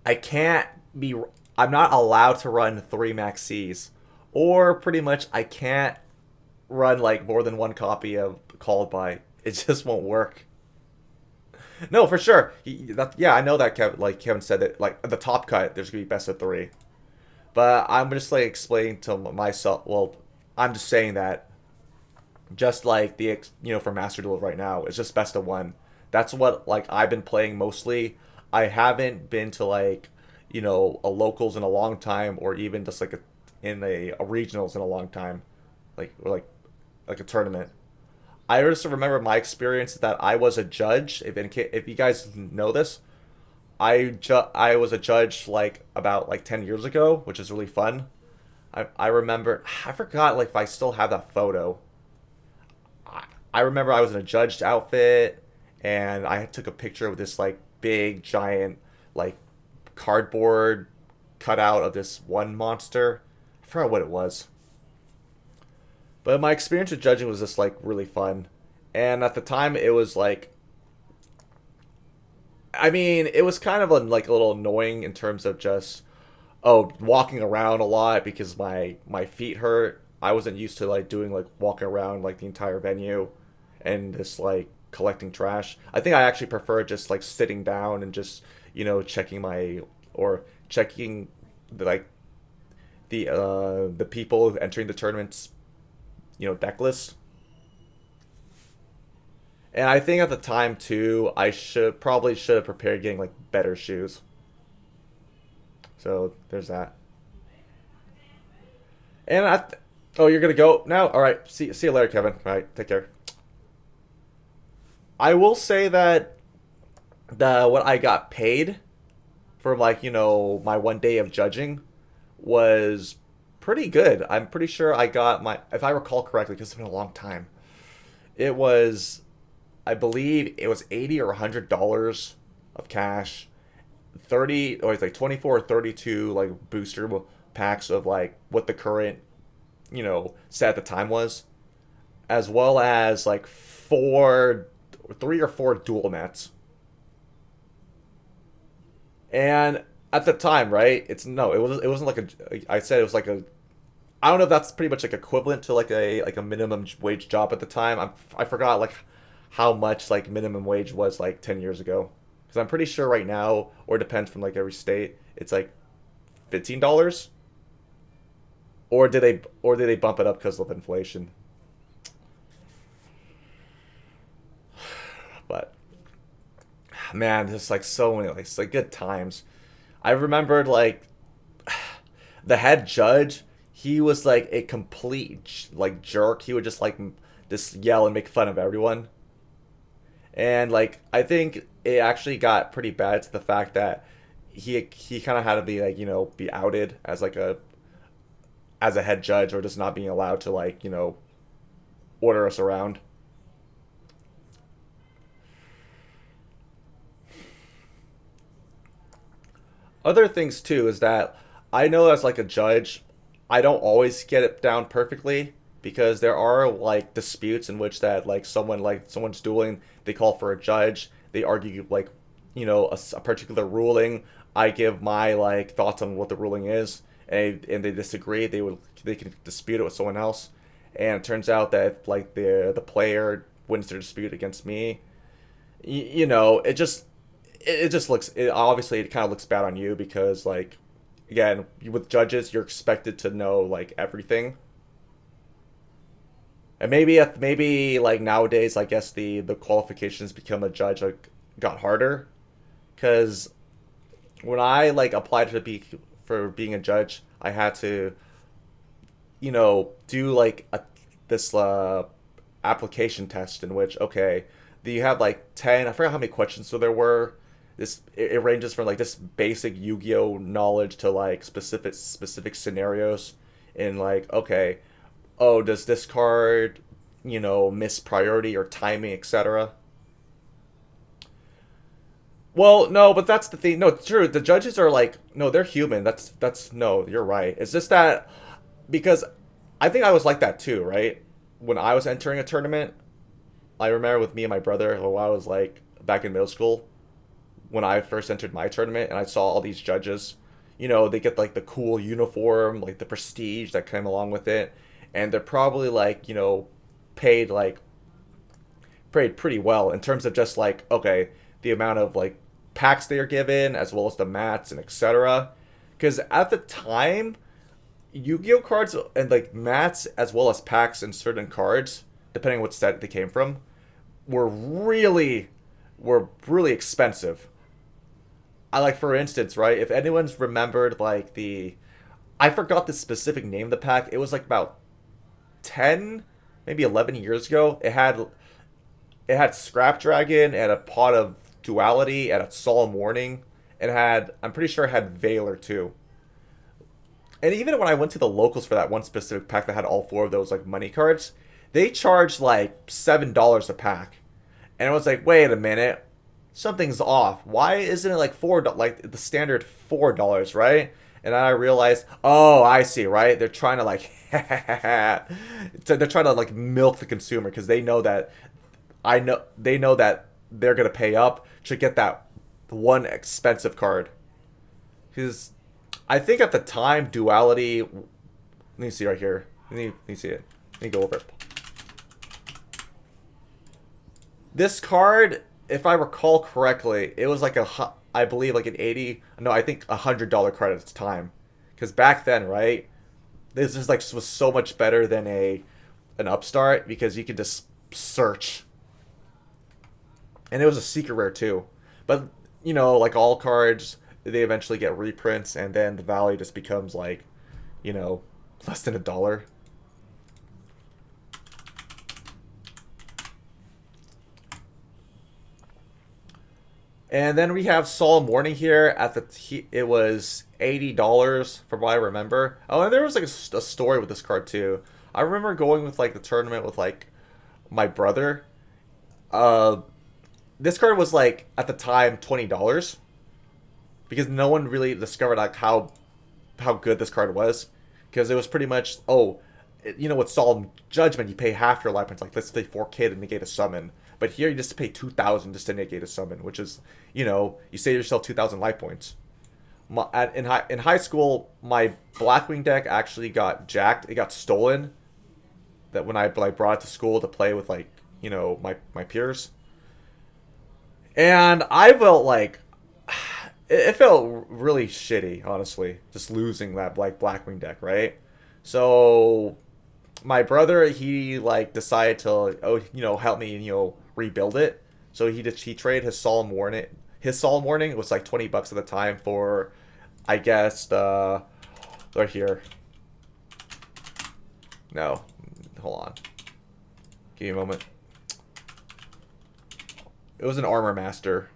I can't be. I'm not allowed to run three Max Cs, or pretty much I can't run like more than one copy of Called By. It just won't work. No, for sure. Yeah, I know that Kevin said that like the top cut there's gonna be best of three, but I'm just like explaining to myself. Well, I'm just saying that just like for Master Duel right now, it's just best of one. That's what like I've been playing mostly. I haven't been to like a locals in a long time, or even just like a regionals in a long time, like a tournament. I just remember my experience that I was a judge. If you guys know this, I was a judge like about like 10 years ago, which is really fun. I remember I forgot like if I still have that photo. I remember I was in a judged outfit and I took a picture with this like big giant like cardboard cutout of this one monster. I forgot what it was. But my experience with judging was just like really fun. And at the time it was like I mean, it was kind of like a little annoying in terms of just walking around a lot because my feet hurt. I wasn't used to like doing like walking around like the entire venue and just like collecting trash. I think I actually prefer just like sitting down and just checking my or checking like the people entering the tournaments deck list. And I think at the time too, I should have prepared getting like better shoes. So there's that. And oh, you're gonna go now. All right. See you later, Kevin. All right. Take care. I will say that the what I got paid for like my one day of judging was pretty good. I'm pretty sure I got my, if I recall correctly, because it's been a long time. It was, I believe it was 80 or $100 of cash, 30 or it's like 24 or 32 like booster packs of like what the current, set at the time was, as well as like three or four dual nets. And at the time, right? It wasn't like I said it was like a, I don't know if that's pretty much like equivalent to like a minimum wage job at the time. I forgot like how much like minimum wage was like 10 years ago. Cuz I'm pretty sure right now, or it depends from like every state, it's like $15, or did they bump it up because of inflation? But man, there's like so many like, it's like good times. I remembered like the head judge, he was like a complete like jerk. He would just like just yell and make fun of everyone. And like I think it actually got pretty bad to the fact that he kind of had to be like, be outed as like a head judge, or just not being allowed to like, order us around. Other things too is that I know as like a judge, I don't always get it down perfectly, because there are like disputes in which that like someone's dueling, they call for a judge, they argue like, a particular ruling. I give my like thoughts on what the ruling is, and they disagree. They can dispute it with someone else, and it turns out that like the player wins their dispute against me. It just looks, obviously it kind of looks bad on you, because like, again, with judges you're expected to know like everything. And maybe like nowadays, I guess the qualifications to become a judge like got harder, because when I like applied to be for being a judge, I had to, do like this application test in which, okay, do you have like 10, I forgot how many questions so there were. It ranges from like this basic Yu-Gi-Oh knowledge to like specific scenarios, in like, okay, oh, does this card, miss priority or timing, etc. Well, no, but that's the thing. No, it's true. The judges are like, no, they're human. That's no, you're right. It's just that, because I think I was like that too, right? When I was entering a tournament, I remember with me and my brother, while I was like back in middle school, when I first entered my tournament and I saw all these judges, they get like the cool uniform, like the prestige that came along with it, and they're probably like, paid like paid pretty well in terms of just like, okay, the amount of like packs they are given, as well as the mats and etc. Because at the time, Yu-Gi-Oh cards and like mats, as well as packs and certain cards, depending on what set they came from, were really were really expensive. I like, for instance, right? If anyone's remembered like I forgot the specific name of the pack. It was like about 10, maybe 11 years ago. It had Scrap Dragon and a pot of Duality and a Solemn Warning. It had, I'm pretty sure it had Valor too. And even when I went to the locals for that one specific pack that had all four of those like money cards, they charged like $7 a pack. And I was like, wait a minute, something's off. Why isn't it like like the standard $4, right? And then I realized, oh, I see, right? They're trying to like, so they're trying to like milk the consumer, because they know that they're gonna pay up to get that one expensive card. Because I think at the time, Duality. Let me see right here. Let me see it. Let me go over it. This card, if I recall correctly, it was like I believe like an 80, no, I think $100 card at its time. Because back then, right, this is like was so much better than an upstart, because you could just search, and it was a secret rare too. But like all cards, they eventually get reprints, and then the value just becomes like, you know, less than $1. And then we have Solemn Warning here. It was $80 from what I remember. Oh, and there was like a story with this card too. I remember going with like the tournament with like my brother. Uh, this card was like at the time $20 because no one really discovered like how good this card was, because it was pretty much, with Solemn Judgment you pay half your life points, like let's say 4K to negate a summon, but here you just pay 2,000 just to negate a summon, which is, you save yourself 2,000 life points. In high school, my Blackwing deck actually got jacked. It got stolen. That when I like brought it to school to play with like my peers, and I felt like it felt really shitty, honestly, just losing that like Blackwing deck, right? So my brother, he like decided to help me rebuild it. So he traded his Solemn Warning. His Solemn Warning was like $20 at the time for, I guess, right here. No, hold on. Give me a moment. It was an Armor Master.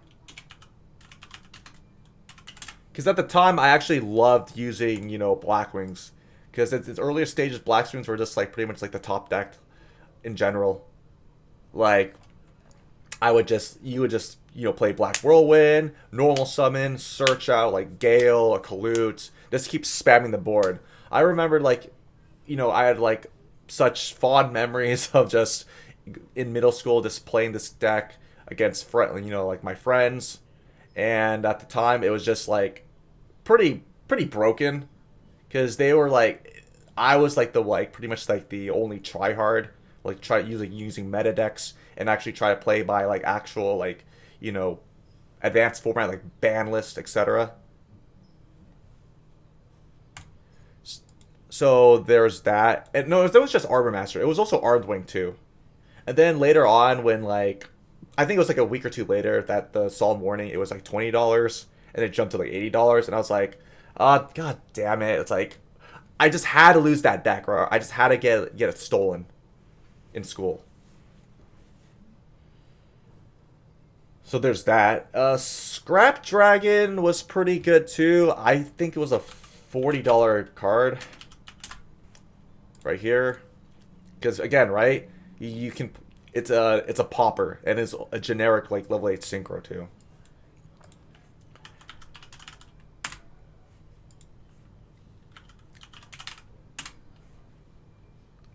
Because at the time, I actually loved using, Blackwings. Because at its earlier stages, Blackwings were just like pretty much like the top deck in general. Like, you would just, play Black Whirlwind, normal summon, search out like Gale or Kalute, just keep spamming the board. I remember like, I had like such fond memories of just in middle school just playing this deck against like my friends, and at the time it was just like pretty broken, because they were like, I was like the like pretty much like the only tryhard, like try using meta decks and actually try to play by like actual like advanced format like ban list, etc. So there's that. And no, that was just Arbor Master. It was also Armed Wing too. And then later on, when like I think it was like a week or two later that the Solemn Warning, it was like $20, and it jumped to like $80, and I was like, god damn it! It's like I just had to lose that deck, or I just had to get it stolen in school. So there's that. Scrap Dragon was pretty good too. I think it was a $40 card right here, because again, right, you can. It's a popper, and it's a generic like level 8 synchro too.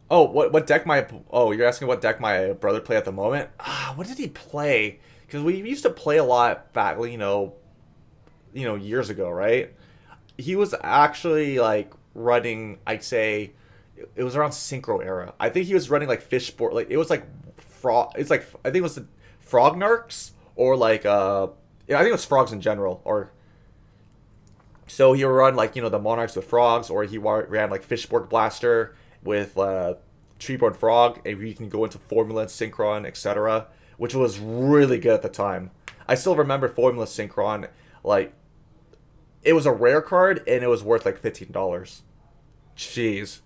Oh, what deck my you're asking what deck my brother play at the moment? What did he play? Because we used to play a lot back, years ago, right? He was actually like running, I'd say, it was around Synchro era. I think he was running like Fishboard, like it was like frog. It's like I think it was the Frog Narcs, or like yeah, I think it was frogs in general. Or so he would run like the Monarchs with frogs, or he ran like Fishboard Blaster with Treeborn Frog, and you can go into Formula Synchron, etc., which was really good at the time. I still remember Formula Synchron, like it was a rare card and it was worth like $15. Jeez.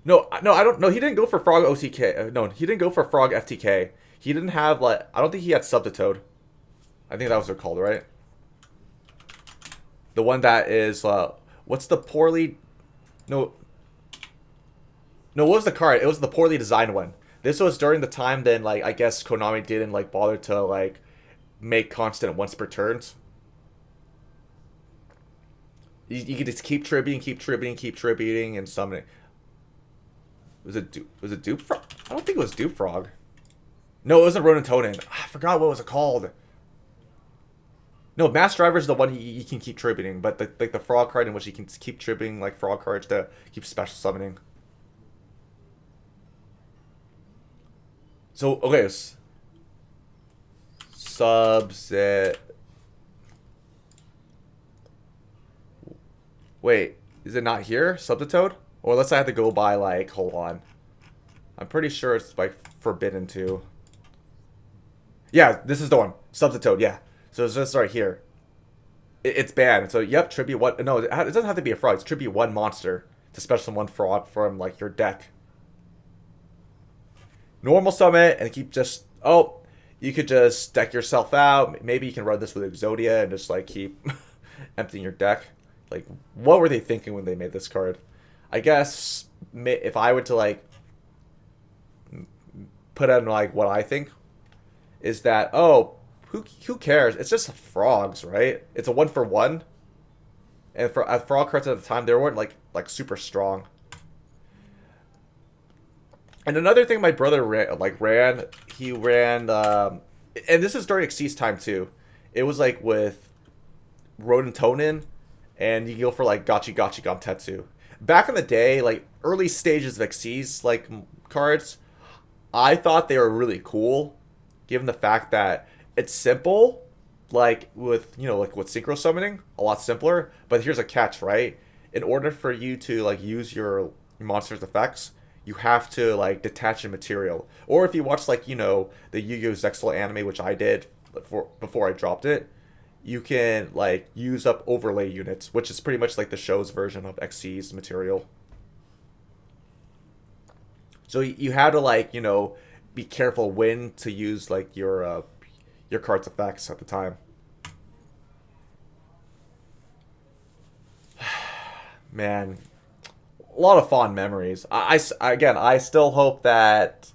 No, I don't. No, he didn't go for Frog OTK. No, he didn't go for Frog FTK. He didn't have like. I don't think he had Subtitoad. I think that was what they're called, right? The one that is. What's the poorly? No. No, what was the card? It was the poorly designed one. This was during the time then, like I guess Konami didn't like bother to like make constant once per turns. You could just keep tributing, keep tributing, and summoning. Was it Dupe Frog? I don't think it was Dupe Frog. No, it wasn't Ronin. I forgot what was it called. No, Mass Driver is the one you can keep tributing, but the frog card in which you can keep tributing like frog cards to keep special summoning. So okay, subset. Wait, is it not here? Subtitoad? Or unless I have to go by like, hold on. I'm pretty sure it's like forbidden to. Yeah, this is the one. Subtitoad, yeah. So it's just right here. It's banned. So yep, tribute one. No, it doesn't have to be a frog. It's tribute one monster to special one frog from like your deck. Normal summon and keep just, oh, you could just deck yourself out. Maybe you can run this with Exodia and just like keep emptying your deck. Like, what were they thinking when they made this card? I guess if I were to like put in like what I think is that, oh, who cares? It's just frogs, right? It's a 1 for 1, and for frog cards at the time, they weren't like super strong. And another thing my brother he ran, and this is during Xyz time too. It was like with Rodent Tonin, and you go for like Gachi Gachi Gomtetsu. Back in the day, like early stages of Xyz like cards, I thought they were really cool, given the fact that it's simple, like with like with synchro summoning, a lot simpler. But here's a catch, right? In order for you to like use your monster's effects, you have to like detach a material. Or if you watch like the Yu-Gi-Oh! Zexal anime, which I did before I dropped it, you can like use up overlay units, which is pretty much like the show's version of XC's material. So you had to like be careful when to use like your card's effects at the time. Man, a lot of fond memories. Again, I still hope that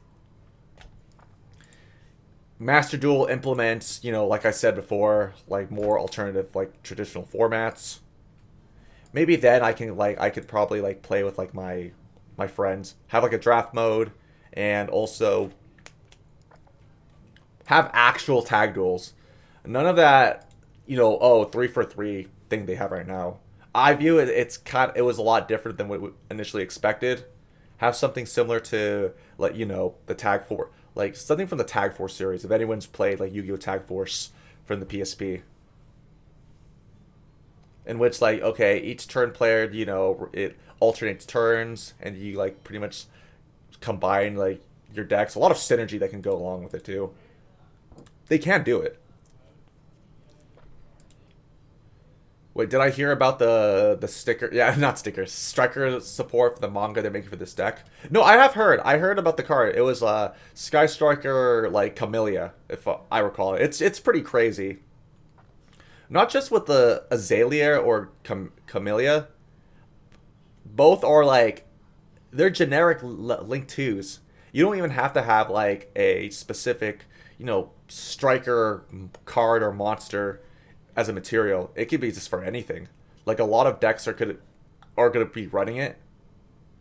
Master Duel implements, like I said before, like more alternative, like traditional formats. Maybe then I could probably like play with like my friends, have like a draft mode, and also have actual tag duels. None of that, 3 for 3 thing they have right now. I view it. It was a lot different than what we initially expected. Have something similar to like the Tag Force, like something from the Tag Force series. If anyone's played like Yu-Gi-Oh! Tag Force from the PSP, in which like okay, each turn player, it alternates turns, and you like pretty much combine like your decks. A lot of synergy that can go along with it too. They can do it. Wait, did I hear about the sticker? Yeah, not stickers. Striker support for the manga they're making for this deck. No, I have heard. I heard about the card. It was Sky Striker like Camellia, if I recall it. It's pretty crazy. Not just with the Azalea or Camellia. Both are like they're generic Link 2s. You don't even have to have like a specific, striker card or monster as a material. It could be just for anything. Like a lot of decks are gonna be running it.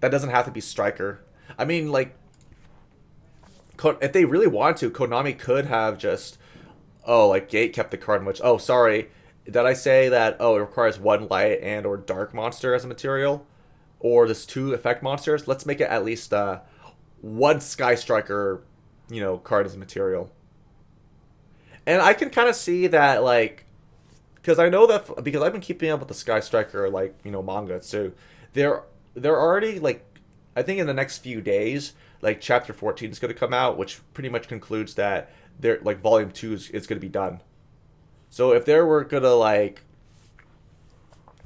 That doesn't have to be striker. I mean, like if they really want to, Konami could have just like Gate kept the card. Which sorry, did I say that it requires one light and or dark monster as a material, or just 2 effect monsters? Let's make it at least one Sky Striker, card as a material. And I can kind of see that like because I know that because I've been keeping up with the Sky Striker like manga, so they're already like I think in the next few days like chapter 14 is going to come out, which pretty much concludes that they're like volume 2 is going to be done. So if they were gonna like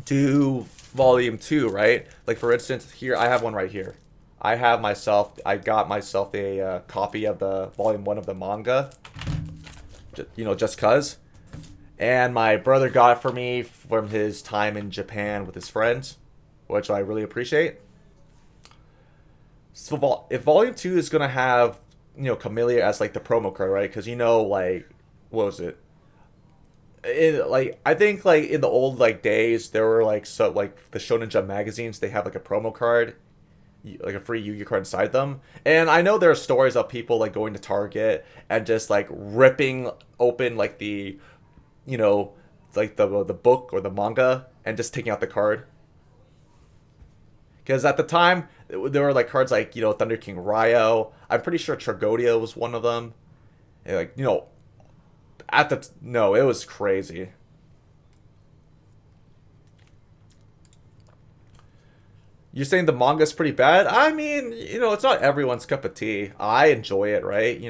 do volume 2, right? Like for instance, here I have one right here. I got myself a copy of the volume 1 of the manga, just cuz. And my brother got it for me from his time in Japan with his friends, which I really appreciate. So if Volume 2 is gonna have Camellia as like the promo card, right? Because like what was it? Like I think like in the old like days there were like like the Shonen Jump magazines, they have like a promo card, like a free Yu-Gi card inside them. And I know there are stories of people like going to Target and just like ripping open like the you know, like the book or the manga and just taking out the card. Because at the time there were like cards like Thunder King Ryo. I'm pretty sure Tragodia was one of them. And, like at the no, it was crazy. You're saying the manga's pretty bad? I mean, it's not everyone's cup of tea. I enjoy it, right?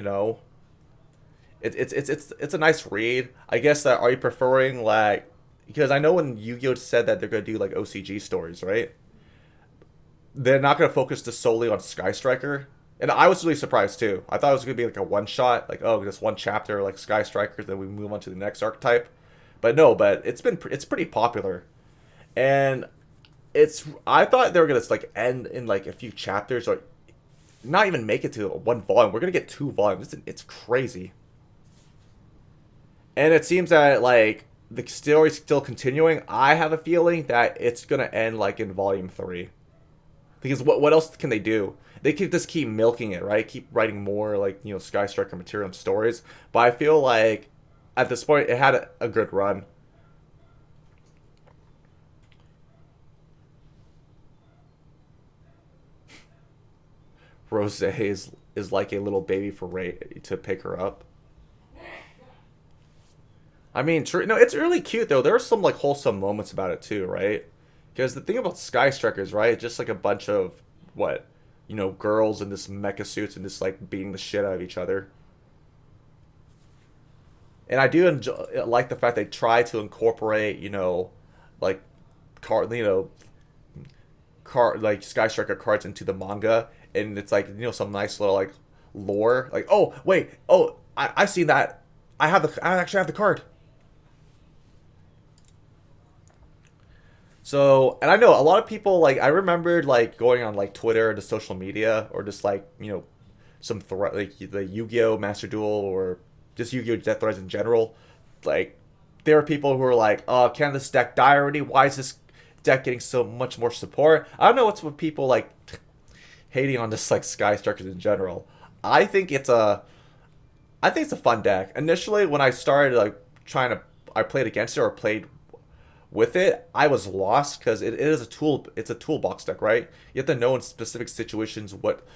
It's a nice read. I guess that are you preferring like because I know when Yu-Gi-Oh said that they're gonna do like OCG stories, right? They're not gonna focus just solely on Sky Striker. And I was really surprised too. I thought it was gonna be like a one shot, like oh, just one chapter, like Sky Strikers, then we move on to the next archetype. But no, but it's pretty popular, and it's I thought they were gonna like end in like a few chapters or not even make it to one volume. We're gonna get two volumes. It's crazy, and it seems that like the story's still continuing. I have a feeling that it's gonna end like in volume three. Because what else can they do? They could just keep milking it, right? Keep writing more like Sky Striker material and stories. But I feel like at this point it had a good run. Rose is like a little baby for Ray to pick her up. I mean, true. No, it's really cute though. There are some like wholesome moments about it too, right? Because the thing about Sky Strikers, right? Just like a bunch of what, girls in this mecha suits and just like beating the shit out of each other. And I do enjoy, like the fact they try to incorporate, like car, like Sky Striker cards into the manga, and it's like some nice little like lore. Like, oh wait, oh I've seen that. I actually have the card. So, and I know a lot of people like I remembered like going on like Twitter to social media or just like some like the Yu-Gi-Oh Master Duel or just Yu-Gi-Oh Death Threads in general. Like there are people who are like, "Oh, can this deck die already? Why is this deck getting so much more support?" I don't know what's with people like hating on just like Sky Structures in general. I think it's a I think it's a fun deck. Initially, when I started like trying to, I played against it or played with it, I was lost because it is a tool. It's a toolbox deck, right? You have to know in specific situations what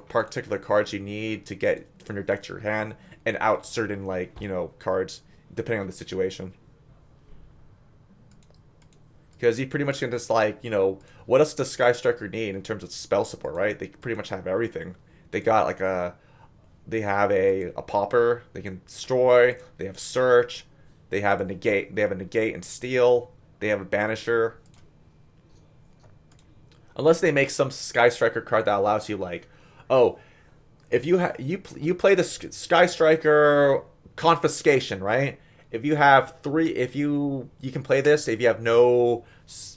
particular cards you need to get from your deck to your hand and out certain like cards depending on the situation. Because you pretty much can just like what else does Sky Striker need in terms of spell support, right? They pretty much have everything. They got like they have a popper they can destroy. They have search. They have a negate. They have a negate and steal. They have a banisher. Unless they make some Sky Striker card that allows you like, oh, if you play the Sky Striker confiscation, right? If you have three, if you can play this if you have no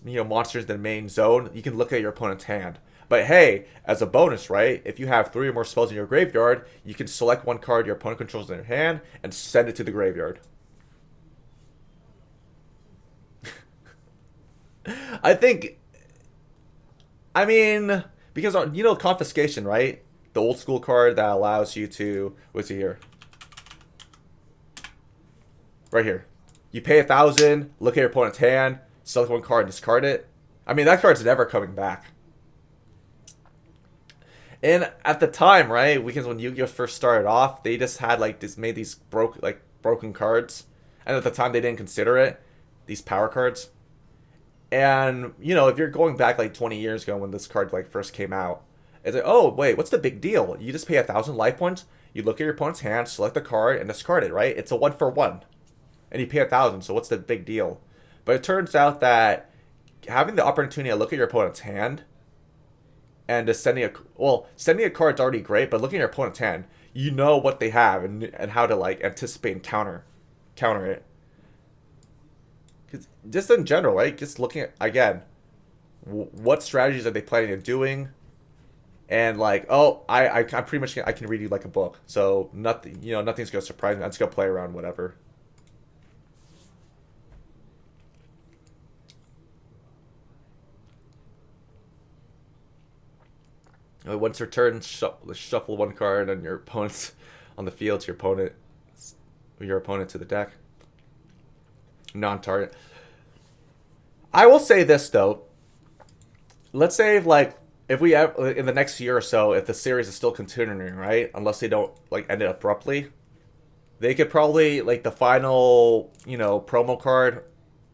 monsters in the main zone, you can look at your opponent's hand. But hey, as a bonus, right? If you have three or more spells in your graveyard, you can select one card your opponent controls in their hand and send it to the graveyard. I think, I mean, because confiscation, right? The old school card that allows you to what's it here? Right here. You pay 1,000, look at your opponent's hand, select one card, and discard it. I mean, that card's never coming back. And at the time, right, because when Yu-Gi-Oh first started off, they just had like this made these broken cards, and at the time they didn't consider it these power cards. And if you're going back like 20 years ago when this card like first came out, it's like, oh wait, what's the big deal? You just pay 1,000 life points. You look at your opponent's hand, select the card, and discard it. Right? It's a 1-for-1, and you pay 1,000. So what's the big deal? But it turns out that having the opportunity to look at your opponent's hand and just sending a card's already great, but looking at your opponent's hand, you know what they have and how to like anticipate and counter it. Just in general, right? Just looking at again, what strategies are they planning on doing, and like, oh, I pretty much I can read you like a book, so nothing's gonna surprise me. I'm just gonna play around whatever. Once your turn, shuffle one card on your opponent's on the field to your opponent to the deck. Non-target. I will say this though. Let's say if we have in the next year or so, if the series is still continuing, right? Unless they don't like end it abruptly, they could probably like the final promo card,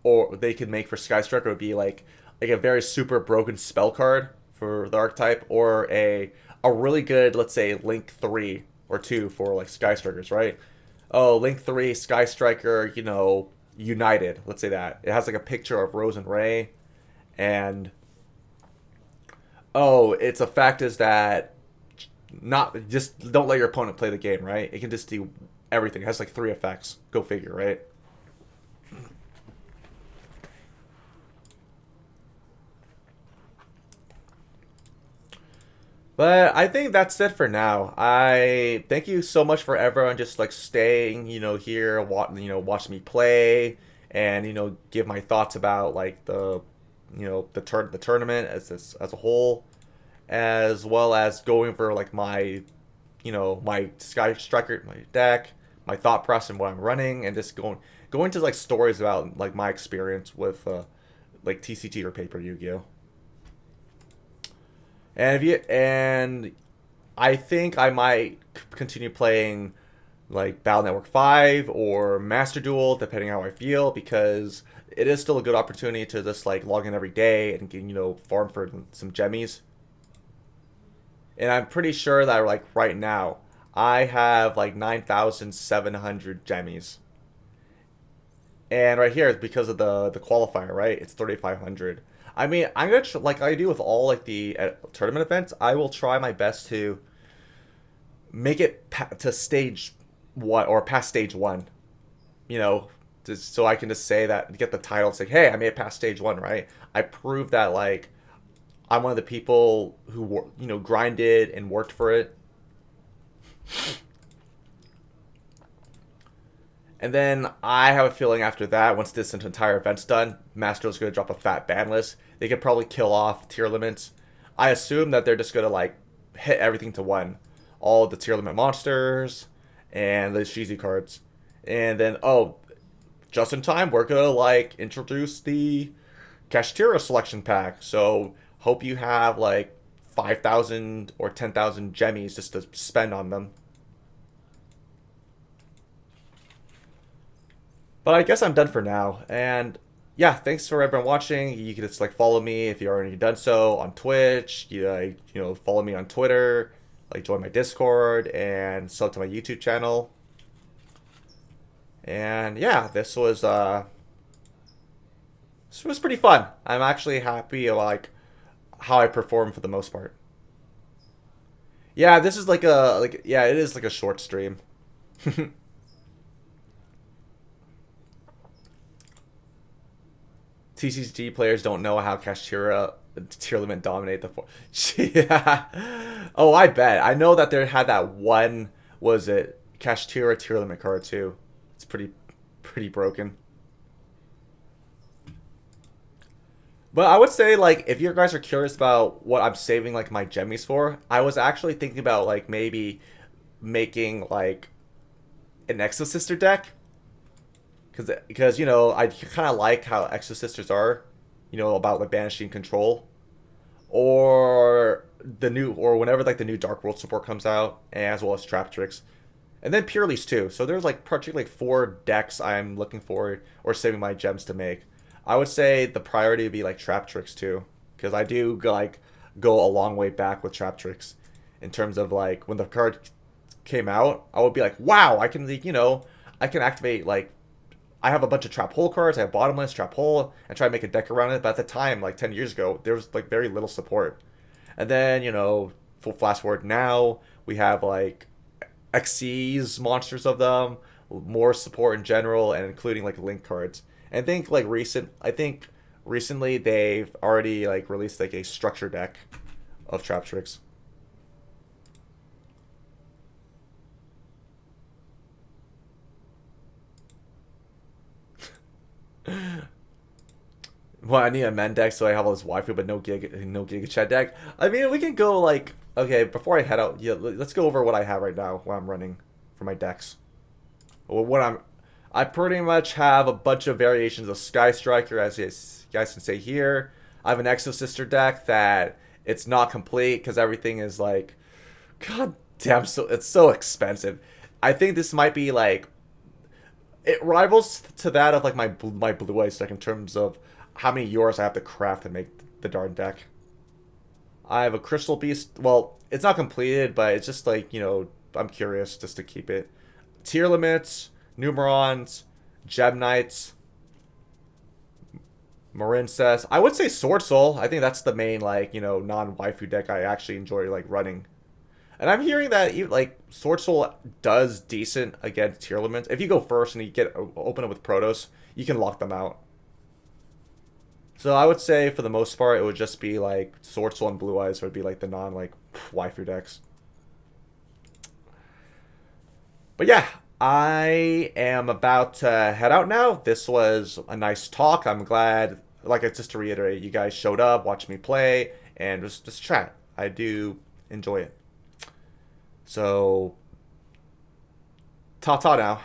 or they could make for Sky Striker would be like a very super broken spell card for the archetype, or a really good, let's say, Link 3 or 2 for like Sky Strikers, right? Oh, Link 3 Sky Striker, United. Let's say that it has like a picture of Rose and Ray, and oh, it's a fact is that Not just don't let your opponent play the game, right? It can just do everything. It has like three effects. Go figure, right? But I think that's it for now. I thank you so much for everyone just like staying, here, watch me play, and give my thoughts about like the tournament as a whole, as well as going for like my Sky Striker, my deck, my thought process and what I'm running, and just going to like stories about like my experience with like TCG or paper Yu-Gi-Oh. And I think I might continue playing like Battle Network 5 or Master Duel, depending on how I feel, because it is still a good opportunity to just like log in every day and farm for some gemmies. And I'm pretty sure that like right now I have like 9,700 gemmies. And right here, because of the qualifier, right? It's 3,500. I mean, I'm gonna like I do with all like the tournament events. I will try my best to make it to stage one or past stage one. You know, just so I can just say that, get the title, and say, "Hey, I made it past stage one." Right? I proved that like I'm one of the people who grinded and worked for it. And then I have a feeling after that, once this entire event's done, Mastro's going to drop a fat ban list. They could probably kill off tier limits. I assume that they're just going to like hit everything to one, all the tier limit monsters and the cheesy cards, and then just in time we're gonna like introduce the Kashtira selection pack. So hope you have like 5,000 or 10,000 gemmies just to spend on them. But I guess I'm done for now. And yeah, thanks for everyone watching. You can just like follow me if you already done so on Twitch. Follow me on Twitter, like join my Discord and sub to my YouTube channel. And yeah, this was pretty fun. I'm actually happy like how I performed for the most part. Yeah, this is like it is like a short stream. TCG players don't know how Kashtira tier limit dominate the yeah. Oh, I bet. I know that there had that one, was it Kashtira tier limit card too. It's pretty broken. But I would say like if you guys are curious about what I'm saving like my gemmies for, I was actually thinking about like maybe making like an Exo Sister deck, because I kind of like how Exo Sisters are, about like banishing control, or whenever like the new Dark World support comes out, as well as Trap Tricks, and then Purely's too. So there's like particularly like 4 decks I'm looking forward or saving my gems to make. I would say the priority would be like Trap Tricks too, because I do like go a long way back with Trap Tricks, in terms of like when the card came out, I would be like, wow, I can I can activate like I have a bunch of trap hole cards. I have bottomless trap hole and try to make a deck around it. But at the time, like 10 years ago, there was like very little support. And then full flash forward now, we have like XCs, monsters of them, more support in general, and including like link cards. And I think recently they've already like released like a structure deck of trap tricks. Well, I need a men deck, so I have all this waifu, but no Giga Chat deck. I mean, we can go like, okay, before I head out, yeah, let's go over what I have right now, what I'm running for my decks. Well, I pretty much have a bunch of variations of Sky Striker, as you guys can say here. I have an Exo Sister deck that it's not complete because everything is like, god damn, so it's so expensive. I think this might be like, it rivals to that of like my blue eyes deck in terms of how many euros I have to craft to make the darn deck. I have a Crystal Beast. Well, it's not completed, but it's just like I'm curious just to keep it. Tier limits, Numerons, Gem Knights, Marincess. I would say Sword Soul. I think that's the main like non waifu deck I actually enjoy like running. And I'm hearing that like Sword Soul does decent against tier limits. If you go first and you get open up with Protos, you can lock them out. So I would say for the most part, it would just be like Sword Soul and Blue Eyes would be like the non like waifu decks. But yeah, I am about to head out now. This was a nice talk. I'm glad, like just to reiterate, you guys showed up, watched me play, and just chat. I do enjoy it. So, ta ta now.